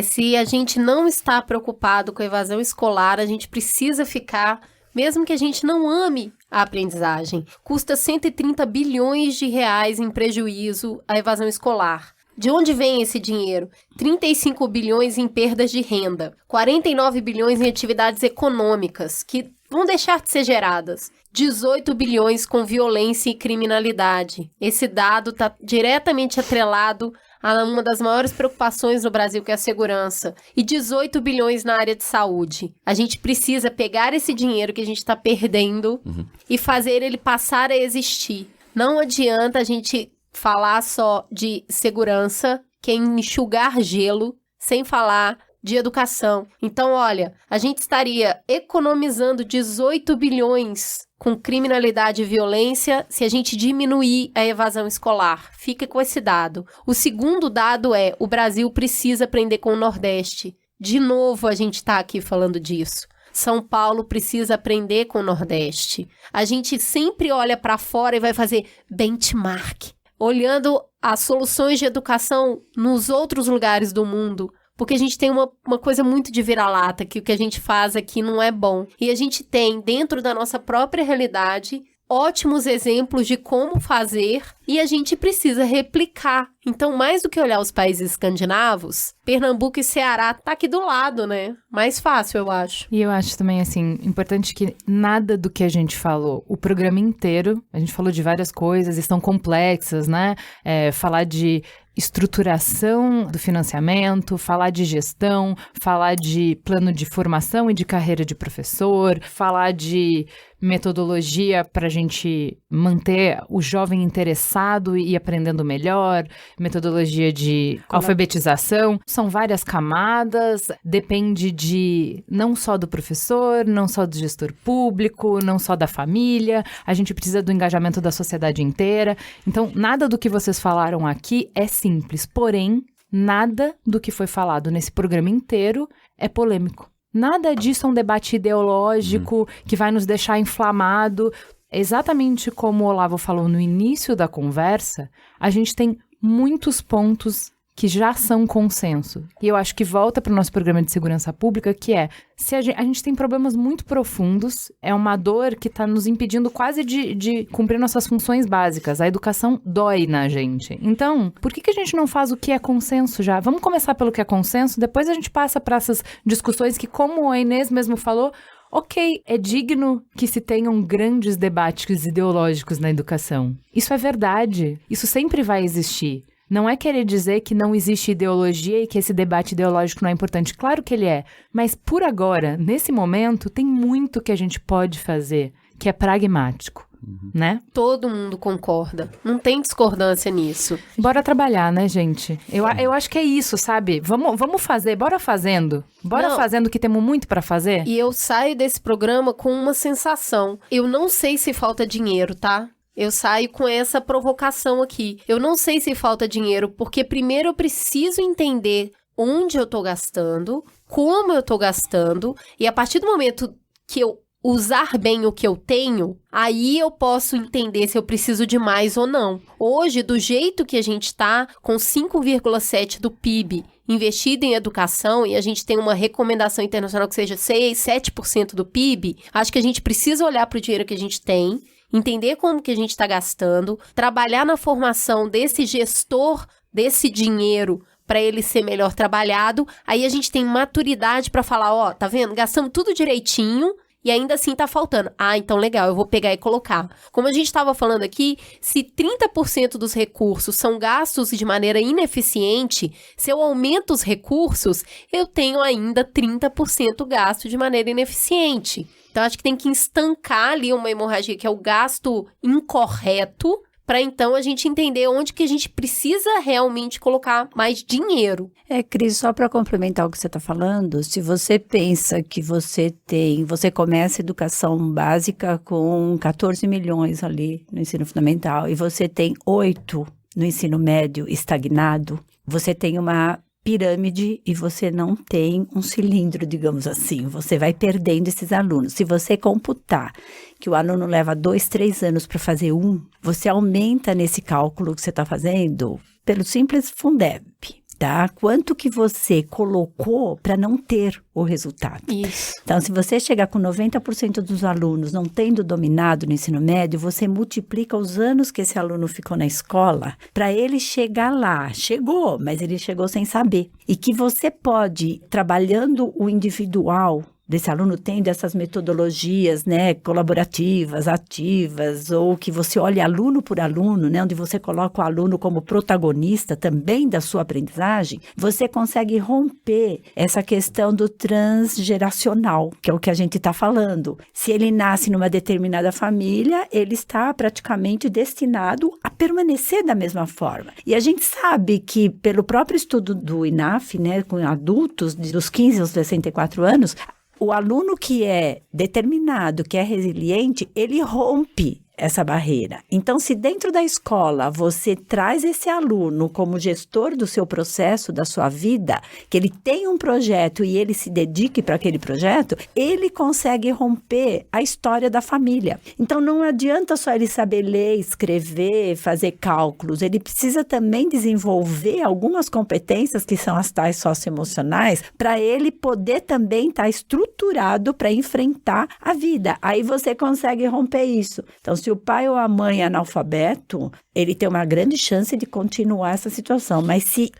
Se a gente não está preocupado com a evasão escolar, a gente precisa ficar, mesmo que a gente não ame a aprendizagem. Custa 130 bilhões de reais em prejuízo a evasão escolar. De onde vem esse dinheiro? 35 bilhões em perdas de renda, 49 bilhões em atividades econômicas que vão deixar de ser geradas, 18 bilhões com violência e criminalidade. Esse dado está diretamente atrelado a uma das maiores preocupações no Brasil, que é a segurança, e 18 bilhões na área de saúde. A gente precisa pegar esse dinheiro que a gente está perdendo e fazer ele passar a existir. Não adianta a gente falar só de segurança, que é enxugar gelo, sem falar de educação. Então, olha, a gente estaria economizando 18 bilhões com criminalidade e violência se a gente diminuir a evasão escolar. Fica com esse dado. O segundo dado é: o Brasil precisa aprender com o Nordeste. De novo, a gente está aqui falando disso. São Paulo precisa aprender com o Nordeste. A gente sempre olha para fora e vai fazer benchmark, olhando as soluções de educação nos outros lugares do mundo. Porque a gente tem uma coisa muito de vira-lata, que o que a gente faz aqui não é bom. E a gente tem, dentro da nossa própria realidade, ótimos exemplos de como fazer e a gente precisa replicar. Então, mais do que olhar os países escandinavos, Pernambuco e Ceará tá aqui do lado, né? Mais fácil, eu acho. E eu acho também, assim, importante que nada do que a gente falou, o programa inteiro, a gente falou de várias coisas, estão complexas, né? Falar de estruturação do financiamento, falar de gestão, falar de plano de formação e de carreira de professor, falar de metodologia para a gente manter o jovem interessado e aprendendo melhor, metodologia de alfabetização. São várias camadas, depende de não só do professor, não só do gestor público, não só da família, a gente precisa do engajamento da sociedade inteira. Então, nada do que vocês falaram aqui é simples, porém, nada do que foi falado nesse programa inteiro é polêmico. Nada disso é um debate ideológico que vai nos deixar inflamado. Exatamente como o Olavo falou no início da conversa, a gente tem muitos pontos que já são consenso. E eu acho que volta para o nosso programa de segurança pública, que é, se a gente tem problemas muito profundos, é uma dor que está nos impedindo quase de cumprir nossas funções básicas. A educação dói na gente. Então, por que a gente não faz o que é consenso já? Vamos começar pelo que é consenso, depois a gente passa para essas discussões que, como a Inês mesmo falou, ok, é digno que se tenham grandes debates ideológicos na educação. Isso é verdade. Isso sempre vai existir. Não é querer dizer que não existe ideologia e que esse debate ideológico não é importante. Claro que ele é. Mas por agora, nesse momento, tem muito que a gente pode fazer que é pragmático, né? Todo mundo concorda. Não tem discordância nisso. Bora trabalhar, né, gente? Eu acho que é isso, sabe? Vamos fazer, bora fazendo. Bora fazendo, que temos muito pra fazer. E eu saio desse programa com uma sensação. Eu não sei se falta dinheiro, tá? Eu saio com essa provocação aqui. Eu não sei se falta dinheiro, porque primeiro eu preciso entender onde eu tô gastando, como eu tô gastando, e a partir do momento que eu usar bem o que eu tenho, aí eu posso entender se eu preciso de mais ou não. Hoje, do jeito que a gente tá, com 5,7% do PIB investido em educação, e a gente tem uma recomendação internacional que seja 6, 7% do PIB, acho que a gente precisa olhar para o dinheiro que a gente tem, entender como que a gente está gastando, trabalhar na formação desse gestor desse dinheiro para ele ser melhor trabalhado. Aí a gente tem maturidade para falar, ó, tá vendo? Gastamos tudo direitinho e ainda assim tá faltando. Ah, então legal, eu vou pegar e colocar. Como a gente estava falando aqui, se 30% dos recursos são gastos de maneira ineficiente, se eu aumento os recursos, eu tenho ainda 30% gasto de maneira ineficiente. Então, acho que tem que estancar ali uma hemorragia, que é o gasto incorreto, para então a gente entender onde que a gente precisa realmente colocar mais dinheiro. Cris, só para complementar o que você está falando, se você pensa que você começa a educação básica com 14 milhões ali no ensino fundamental e você tem 8 no ensino médio estagnado, você tem uma pirâmide e você não tem um cilindro, digamos assim. Você vai perdendo esses alunos. Se você computar que o aluno leva 2, 3 anos para fazer você aumenta nesse cálculo que você está fazendo pelo simples Fundeb, tá? Quanto que você colocou para não ter o resultado. Isso. Então, se você chegar com 90% dos alunos não tendo dominado no ensino médio, você multiplica os anos que esse aluno ficou na escola para ele chegar lá. Chegou, mas ele chegou sem saber. E que você pode, trabalhando o individual desse aluno tendo essas metodologias, né, colaborativas, ativas, ou que você olha aluno por aluno, né, onde você coloca o aluno como protagonista também da sua aprendizagem, você consegue romper essa questão do transgeracional, que é o que a gente está falando. Se ele nasce numa determinada família, ele está praticamente destinado a permanecer da mesma forma. E a gente sabe que, pelo próprio estudo do INAF, né, com adultos dos 15 aos 64 anos, o aluno que é determinado, que é resiliente, ele rompe essa barreira. Então, se dentro da escola você traz esse aluno como gestor do seu processo, da sua vida, que ele tem um projeto e ele se dedique para aquele projeto, ele consegue romper a história da família. Então, não adianta só ele saber ler, escrever, fazer cálculos, ele precisa também desenvolver algumas competências que são as tais socioemocionais, para ele poder também estar estruturado para enfrentar a vida. Aí você consegue romper isso. Então, se o pai ou a mãe é analfabeto, ele tem uma grande chance de continuar essa situação. Mas se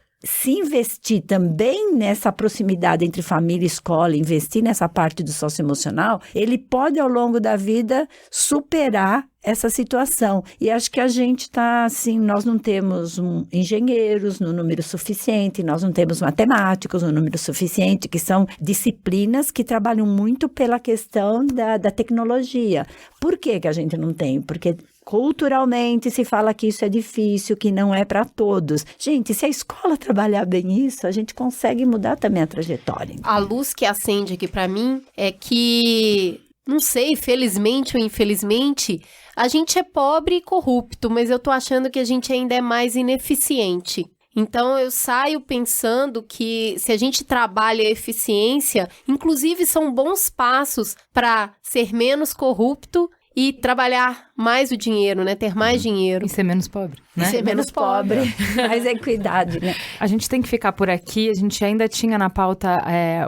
investir também nessa proximidade entre família e escola, investir nessa parte do socioemocional, ele pode, ao longo da vida, superar essa situação. E acho que a gente está assim, nós não temos engenheiros no número suficiente, nós não temos matemáticos no número suficiente, que são disciplinas que trabalham muito pela questão da tecnologia. Por que a gente não tem? Porque culturalmente se fala que isso é difícil, que não é para todos. Gente, se a escola trabalhar bem isso, a gente consegue mudar também a trajetória. A luz que acende aqui para mim é que, não sei, felizmente ou infelizmente, a gente é pobre e corrupto, mas eu tô achando que a gente ainda é mais ineficiente. Então, eu saio pensando que se a gente trabalha a eficiência, inclusive são bons passos para ser menos corrupto e trabalhar mais o dinheiro, né? Ter mais dinheiro. E ser menos pobre, né? E ser menos pobre. Mais equidade, né? A gente tem que ficar por aqui. A gente ainda tinha na pauta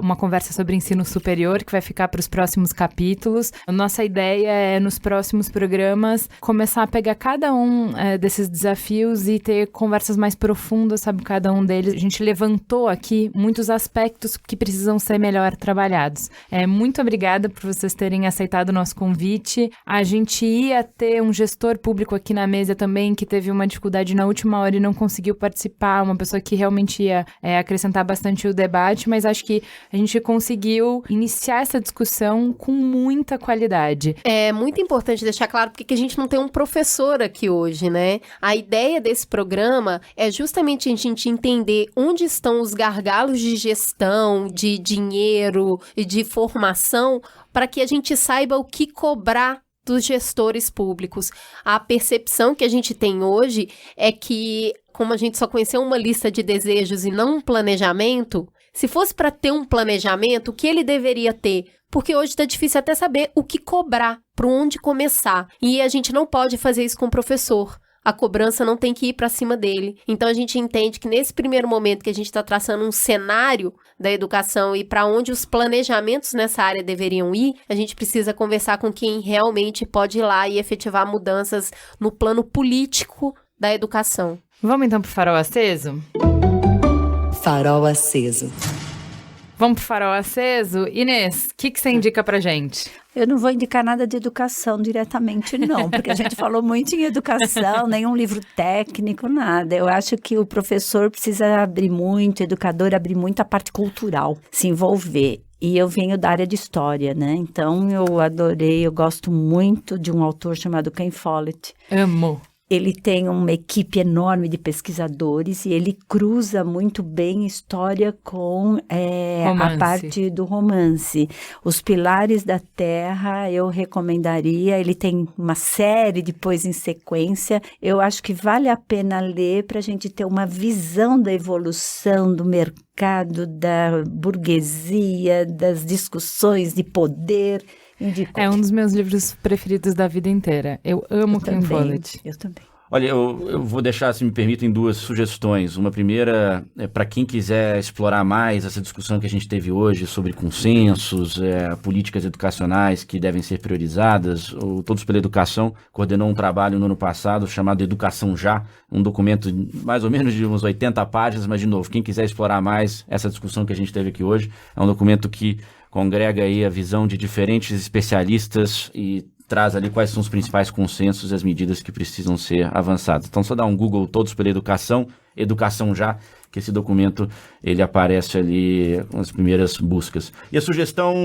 uma conversa sobre ensino superior, que vai ficar para os próximos capítulos. A nossa ideia é, nos próximos programas, começar a pegar cada um desses desafios e ter conversas mais profundas sobre cada um deles. A gente levantou aqui muitos aspectos que precisam ser melhor trabalhados. Muito obrigada por vocês terem aceitado o nosso convite. A gente ia ter um gestor público aqui na mesa também, que teve uma dificuldade na última hora e não conseguiu participar, uma pessoa que realmente ia acrescentar bastante o debate, mas acho que a gente conseguiu iniciar essa discussão com muita qualidade. É muito importante deixar claro porque a gente não tem um professor aqui hoje, né? A ideia desse programa é justamente a gente entender onde estão os gargalos de gestão, de dinheiro e de formação, para que a gente saiba o que cobrar dos gestores públicos. A percepção que a gente tem hoje é que, como a gente só conheceu uma lista de desejos e não um planejamento, se fosse para ter um planejamento, o que ele deveria ter? Porque hoje está difícil até saber o que cobrar, por onde começar. E a gente não pode fazer isso com o professor. A cobrança não tem que ir para cima dele. Então, a gente entende que nesse primeiro momento que a gente está traçando um cenário da educação e para onde os planejamentos nessa área deveriam ir, a gente precisa conversar com quem realmente pode ir lá e efetivar mudanças no plano político da educação. Vamos então pro farol aceso? Farol aceso. Vamos pro farol aceso? Inês, o que você indica pra gente? Eu não vou indicar nada de educação diretamente, não, porque a gente falou muito em educação, nenhum livro técnico, nada. Eu acho que o professor precisa abrir muito, o educador abrir muito a parte cultural, se envolver. E eu venho da área de história, né? Então, eu gosto muito de um autor chamado Ken Follett. Amo. Ele tem uma equipe enorme de pesquisadores e ele cruza muito bem história com a parte do romance. Os Pilares da Terra, eu recomendaria. Ele tem uma série depois em sequência. Eu acho que vale a pena ler para a gente ter uma visão da evolução do mercado, da burguesia, das discussões de poder. Indico. É um dos meus livros preferidos da vida inteira. Eu amo Ken Follett. Eu também. Olha, eu vou deixar, se me permitem, 2 sugestões. Uma primeira é para quem quiser explorar mais essa discussão que a gente teve hoje sobre consensos, políticas educacionais que devem ser priorizadas. O Todos pela Educação coordenou um trabalho no ano passado chamado Educação Já, um documento mais ou menos de uns 80 páginas, mas, de novo, quem quiser explorar mais essa discussão que a gente teve aqui hoje, é um documento que congrega aí a visão de diferentes especialistas e traz ali quais são os principais consensos e as medidas que precisam ser avançadas. Então, só dá um Google Todos pela Educação, Educação Já, que esse documento ele aparece ali com as primeiras buscas. E a sugestão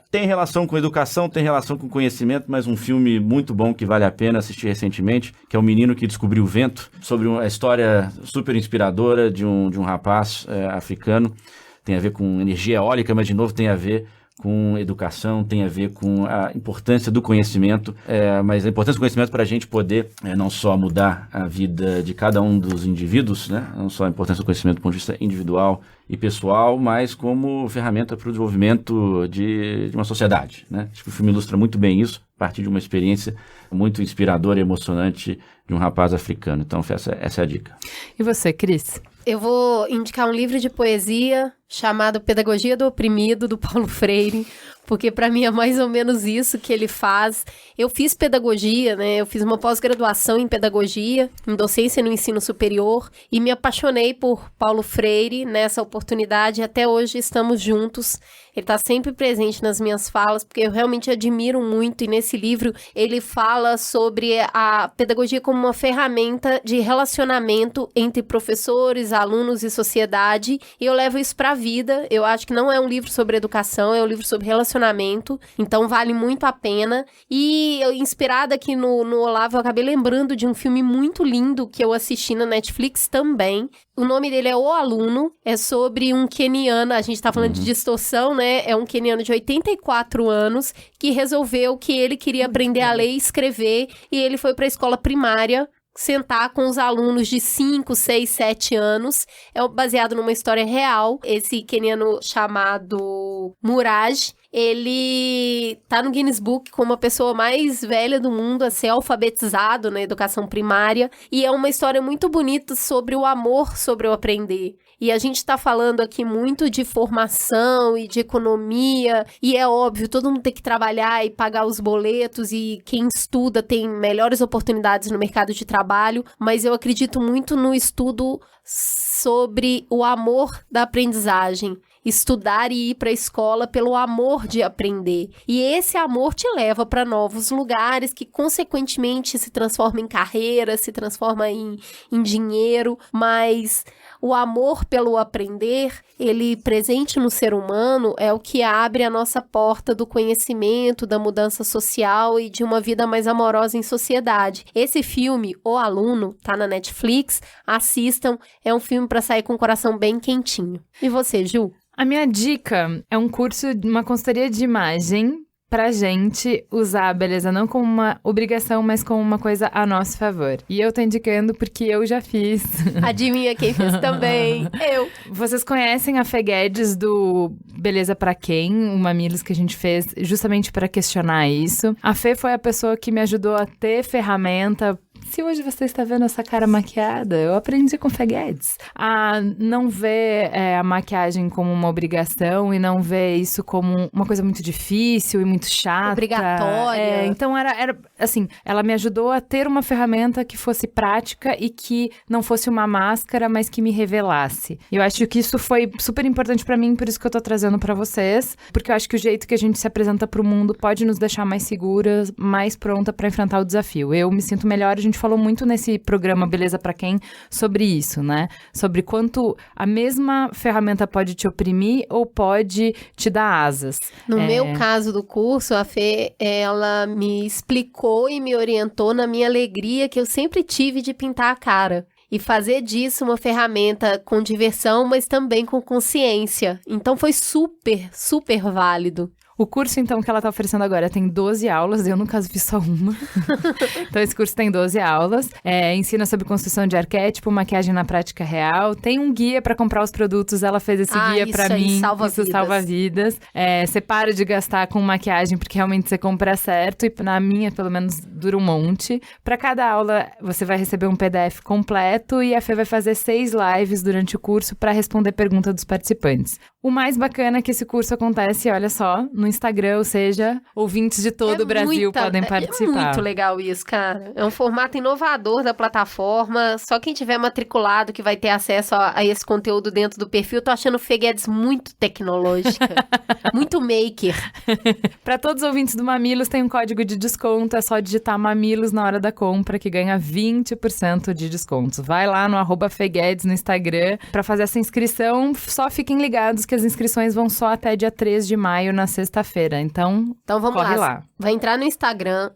tem relação com educação, tem relação com conhecimento, mas um filme muito bom que vale a pena assistir recentemente, que é O Menino que Descobriu o Vento, sobre uma história super inspiradora de um rapaz africano. Tem a ver com energia eólica, mas, de novo, tem a ver com educação, tem a ver com a importância do conhecimento, mas a importância do conhecimento para a gente poder não só mudar a vida de cada um dos indivíduos, né? Não só a importância do conhecimento do ponto de vista individual e pessoal, mas como ferramenta para o desenvolvimento de uma sociedade, né? Acho que o filme ilustra muito bem isso, a partir de uma experiência muito inspiradora e emocionante de um rapaz africano. Então, essa é a dica. E você, Cris? Eu vou indicar um livro de poesia chamado Pedagogia do Oprimido, do Paulo Freire, porque para mim é mais ou menos isso que ele faz. Eu fiz pedagogia, né? Eu fiz uma pós-graduação em pedagogia, em docência no ensino superior, e me apaixonei por Paulo Freire nessa oportunidade, e até hoje estamos juntos. Ele está sempre presente nas minhas falas, porque eu realmente admiro muito, e nesse livro ele fala sobre a pedagogia como uma ferramenta de relacionamento entre professores, alunos e sociedade, e eu levo isso para a vida. Eu acho que não é um livro sobre educação, é um livro sobre relacionamento, então vale muito a pena. E inspirada aqui no Olavo, eu acabei lembrando de um filme muito lindo que eu assisti na Netflix também. O nome dele é O Aluno, é sobre um queniano, a gente tá falando de distorção, né? É um queniano de 84 anos que resolveu que ele queria aprender a ler e escrever, e ele foi para a escola primária sentar com os alunos de 5, 6, 7 anos. É baseado numa história real. Esse queniano chamado Muraj, ele tá no Guinness Book como a pessoa mais velha do mundo a ser alfabetizado na educação primária, e é uma história muito bonita sobre o amor sobre o aprender. E a gente tá falando aqui muito de formação e de economia, e é óbvio, todo mundo tem que trabalhar e pagar os boletos, e quem estuda tem melhores oportunidades no mercado de trabalho, mas eu acredito muito no estudo sobre o amor da aprendizagem. Estudar e ir para a escola pelo amor de aprender. E esse amor te leva para novos lugares que, consequentemente, se transforma em carreira, se transforma em dinheiro, mas o amor pelo aprender, ele presente no ser humano, é o que abre a nossa porta do conhecimento, da mudança social e de uma vida mais amorosa em sociedade. Esse filme, O Aluno, tá na Netflix, assistam, é um filme para sair com o coração bem quentinho. E você, Ju? A minha dica é um curso, uma consultoria de imagem pra gente usar a beleza não como uma obrigação, mas como uma coisa a nosso favor. E eu tô indicando porque eu já fiz. Adivinha quem fez também? Eu. Vocês conhecem a Fê Guedes do Beleza Pra Quem? O Mamilos que a gente fez justamente para questionar isso. A Fê foi a pessoa que me ajudou a ter ferramenta. Se hoje você está vendo essa cara maquiada, eu aprendi com Fê Guedes. A não ver a maquiagem como uma obrigação e não ver isso como uma coisa muito difícil e muito chata. Obrigatória. Então era assim, ela me ajudou a ter uma ferramenta que fosse prática e que não fosse uma máscara, mas que me revelasse. Eu acho que isso foi super importante pra mim, por isso que eu tô trazendo pra vocês, porque eu acho que o jeito que a gente se apresenta pro mundo pode nos deixar mais seguras, mais pronta pra enfrentar o desafio. Eu me sinto melhor, a gente falou muito nesse programa Beleza Pra Quem sobre isso, né? Sobre quanto a mesma ferramenta pode te oprimir ou pode te dar asas. No meu caso do curso, a Fê, ela me explicou e me orientou na minha alegria que eu sempre tive de pintar a cara. e fazer disso uma ferramenta com diversão, mas também com consciência. Então foi super, super válido. O curso, então, que ela tá oferecendo agora tem 12 aulas, eu, no caso, fiz só uma. Então, esse curso tem 12 aulas. Ensina sobre construção de arquétipo, maquiagem na prática real. Tem um guia para comprar os produtos, ela fez esse guia para mim. Isso salva vidas. Você para de gastar com maquiagem, porque realmente você compra certo. E na minha, pelo menos, dura um monte. Para cada aula, você vai receber um PDF completo e a Fê vai fazer 6 lives durante o curso para responder perguntas dos participantes. O mais bacana é que esse curso acontece, olha só, no Instagram, ou seja, ouvintes de todo o Brasil podem participar. É muito legal isso, cara. É um formato inovador da plataforma. Só quem tiver matriculado que vai ter acesso a esse conteúdo dentro do perfil. Tô achando o Fê Guedes muito tecnológica. Muito maker. Para todos os ouvintes do Mamilos, tem um código de desconto. É só digitar Mamilos na hora da compra que ganha 20% de desconto. Vai lá no @Feguedes no Instagram para fazer essa inscrição. Só fiquem ligados que as inscrições vão só até dia 3 de maio, na sexta-feira. Então vamos corre lá. Vai entrar no Instagram,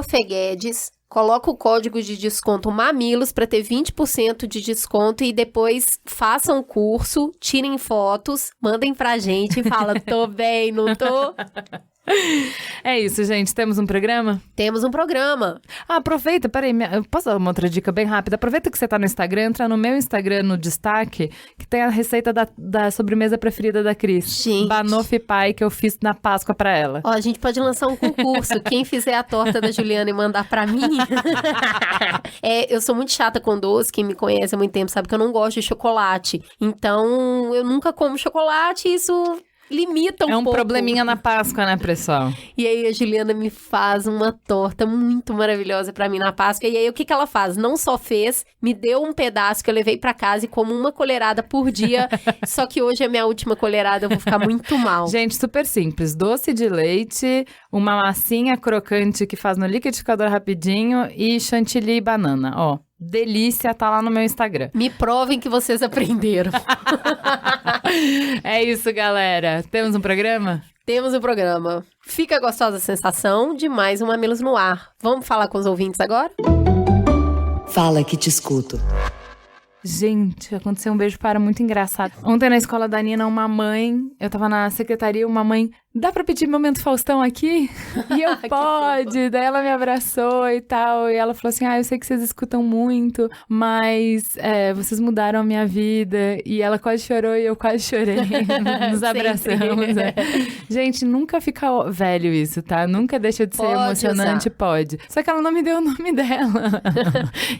@Feguedes, coloca o código de desconto Mamilos para ter 20% de desconto e depois façam o curso, tirem fotos, mandem pra gente e fala, tô bem, não tô? É isso, gente. Temos um programa? Temos um programa. Aproveita, peraí, eu posso dar uma outra dica bem rápida? Aproveita que você tá no Instagram, entra no meu Instagram, no destaque, que tem a receita da sobremesa preferida da Cris. Gente. Banoffee Pie, que eu fiz na Páscoa pra ela. Ó, a gente pode lançar um concurso. Quem fizer a torta da Juliana e mandar pra mim... eu sou muito chata com doce, quem me conhece há muito tempo sabe que eu não gosto de chocolate. Então, eu nunca como chocolate e isso... limita um pouco. É um probleminha na Páscoa, né, pessoal? E aí a Juliana me faz uma torta muito maravilhosa pra mim na Páscoa. E aí o que ela faz? Não só fez, me deu um pedaço que eu levei pra casa e como uma colherada por dia. Só que hoje é minha última colherada, eu vou ficar muito mal. Gente, super simples. Doce de leite, uma massinha crocante que faz no liquidificador rapidinho e chantilly e banana, ó. Delícia, tá lá no meu Instagram. Me provem que vocês aprenderam. É isso, galera. Temos um programa? Temos um programa. Fica gostosa a sensação de mais um Mamilos no Ar. Vamos falar com os ouvintes agora? Fala que te escuto. Gente, aconteceu um beijo para muito engraçado. Ontem na escola da Nina, uma mãe, eu tava na secretaria, uma mãe, dá pra pedir Momento Faustão aqui? E eu, pode. Daí ela me abraçou e tal, e ela falou assim, eu sei que vocês escutam muito, mas vocês mudaram a minha vida. E ela quase chorou e eu quase chorei. Nos abraçamos. Gente, nunca fica velho isso, tá? Nunca deixa de ser emocionante, pode. Só que ela não me deu o nome dela.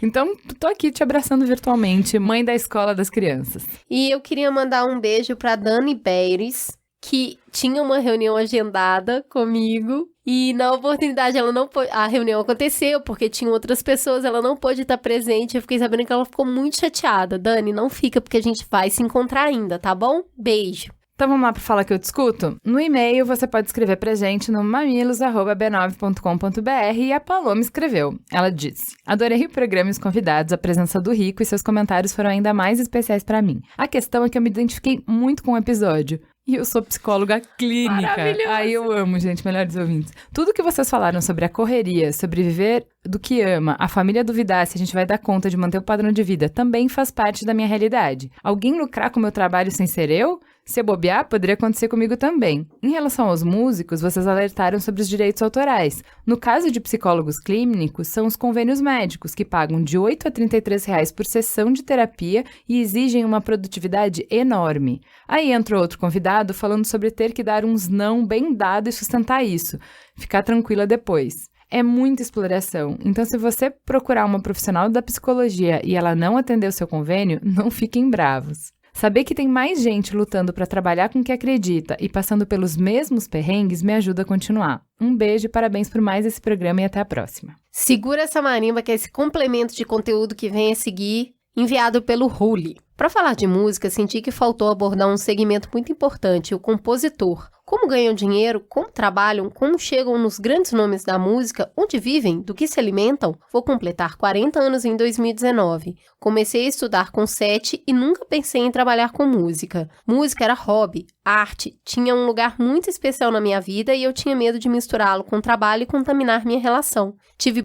Então, tô aqui te abraçando virtualmente. Mãe da escola das crianças. E eu queria mandar um beijo pra Dani Beires, que tinha uma reunião agendada comigo e na oportunidade ela não pôde, a reunião aconteceu porque tinham outras pessoas, ela não pôde estar presente, eu fiquei sabendo que ela ficou muito chateada. Dani, não fica porque a gente vai se encontrar ainda, tá bom? Beijo. Então vamos lá para falar que eu discuto? No e-mail você pode escrever pra gente no mamilos@b9.com.br e a Paloma escreveu. Ela disse: adorei o programa e os convidados, a presença do Rico e seus comentários foram ainda mais especiais pra mim. A questão é que eu me identifiquei muito com o episódio. E eu sou psicóloga clínica. Aí eu amo, gente, melhores ouvintes. Tudo que vocês falaram sobre a correria, sobre viver do que ama, a família duvidar se a gente vai dar conta de manter o padrão de vida, também faz parte da minha realidade. Alguém lucrar com o meu trabalho sem ser eu? Se eu bobear, poderia acontecer comigo também. Em relação aos músicos, vocês alertaram sobre os direitos autorais. No caso de psicólogos clínicos, são os convênios médicos, que pagam de R$ 8 a R$ 33 por sessão de terapia e exigem uma produtividade enorme. Aí entra outro convidado falando sobre ter que dar uns não bem dado e sustentar isso. Ficar tranquila depois. É muita exploração. Então, se você procurar uma profissional da psicologia e ela não atender o seu convênio, não fiquem bravos. Saber que tem mais gente lutando para trabalhar com o que acredita e passando pelos mesmos perrengues me ajuda a continuar. Um beijo e parabéns por mais esse programa e até a próxima. Segura essa marimba que é esse complemento de conteúdo que vem a seguir, enviado pelo Ruli. Para falar de música, senti que faltou abordar um segmento muito importante, o compositor. Como ganham dinheiro, como trabalham, como chegam nos grandes nomes da música, onde vivem, do que se alimentam? Vou completar 40 anos em 2019. Comecei a estudar com 7 e nunca pensei em trabalhar com música. Música era hobby, arte, tinha um lugar muito especial na minha vida e eu tinha medo de misturá-lo com trabalho e contaminar minha relação. Tive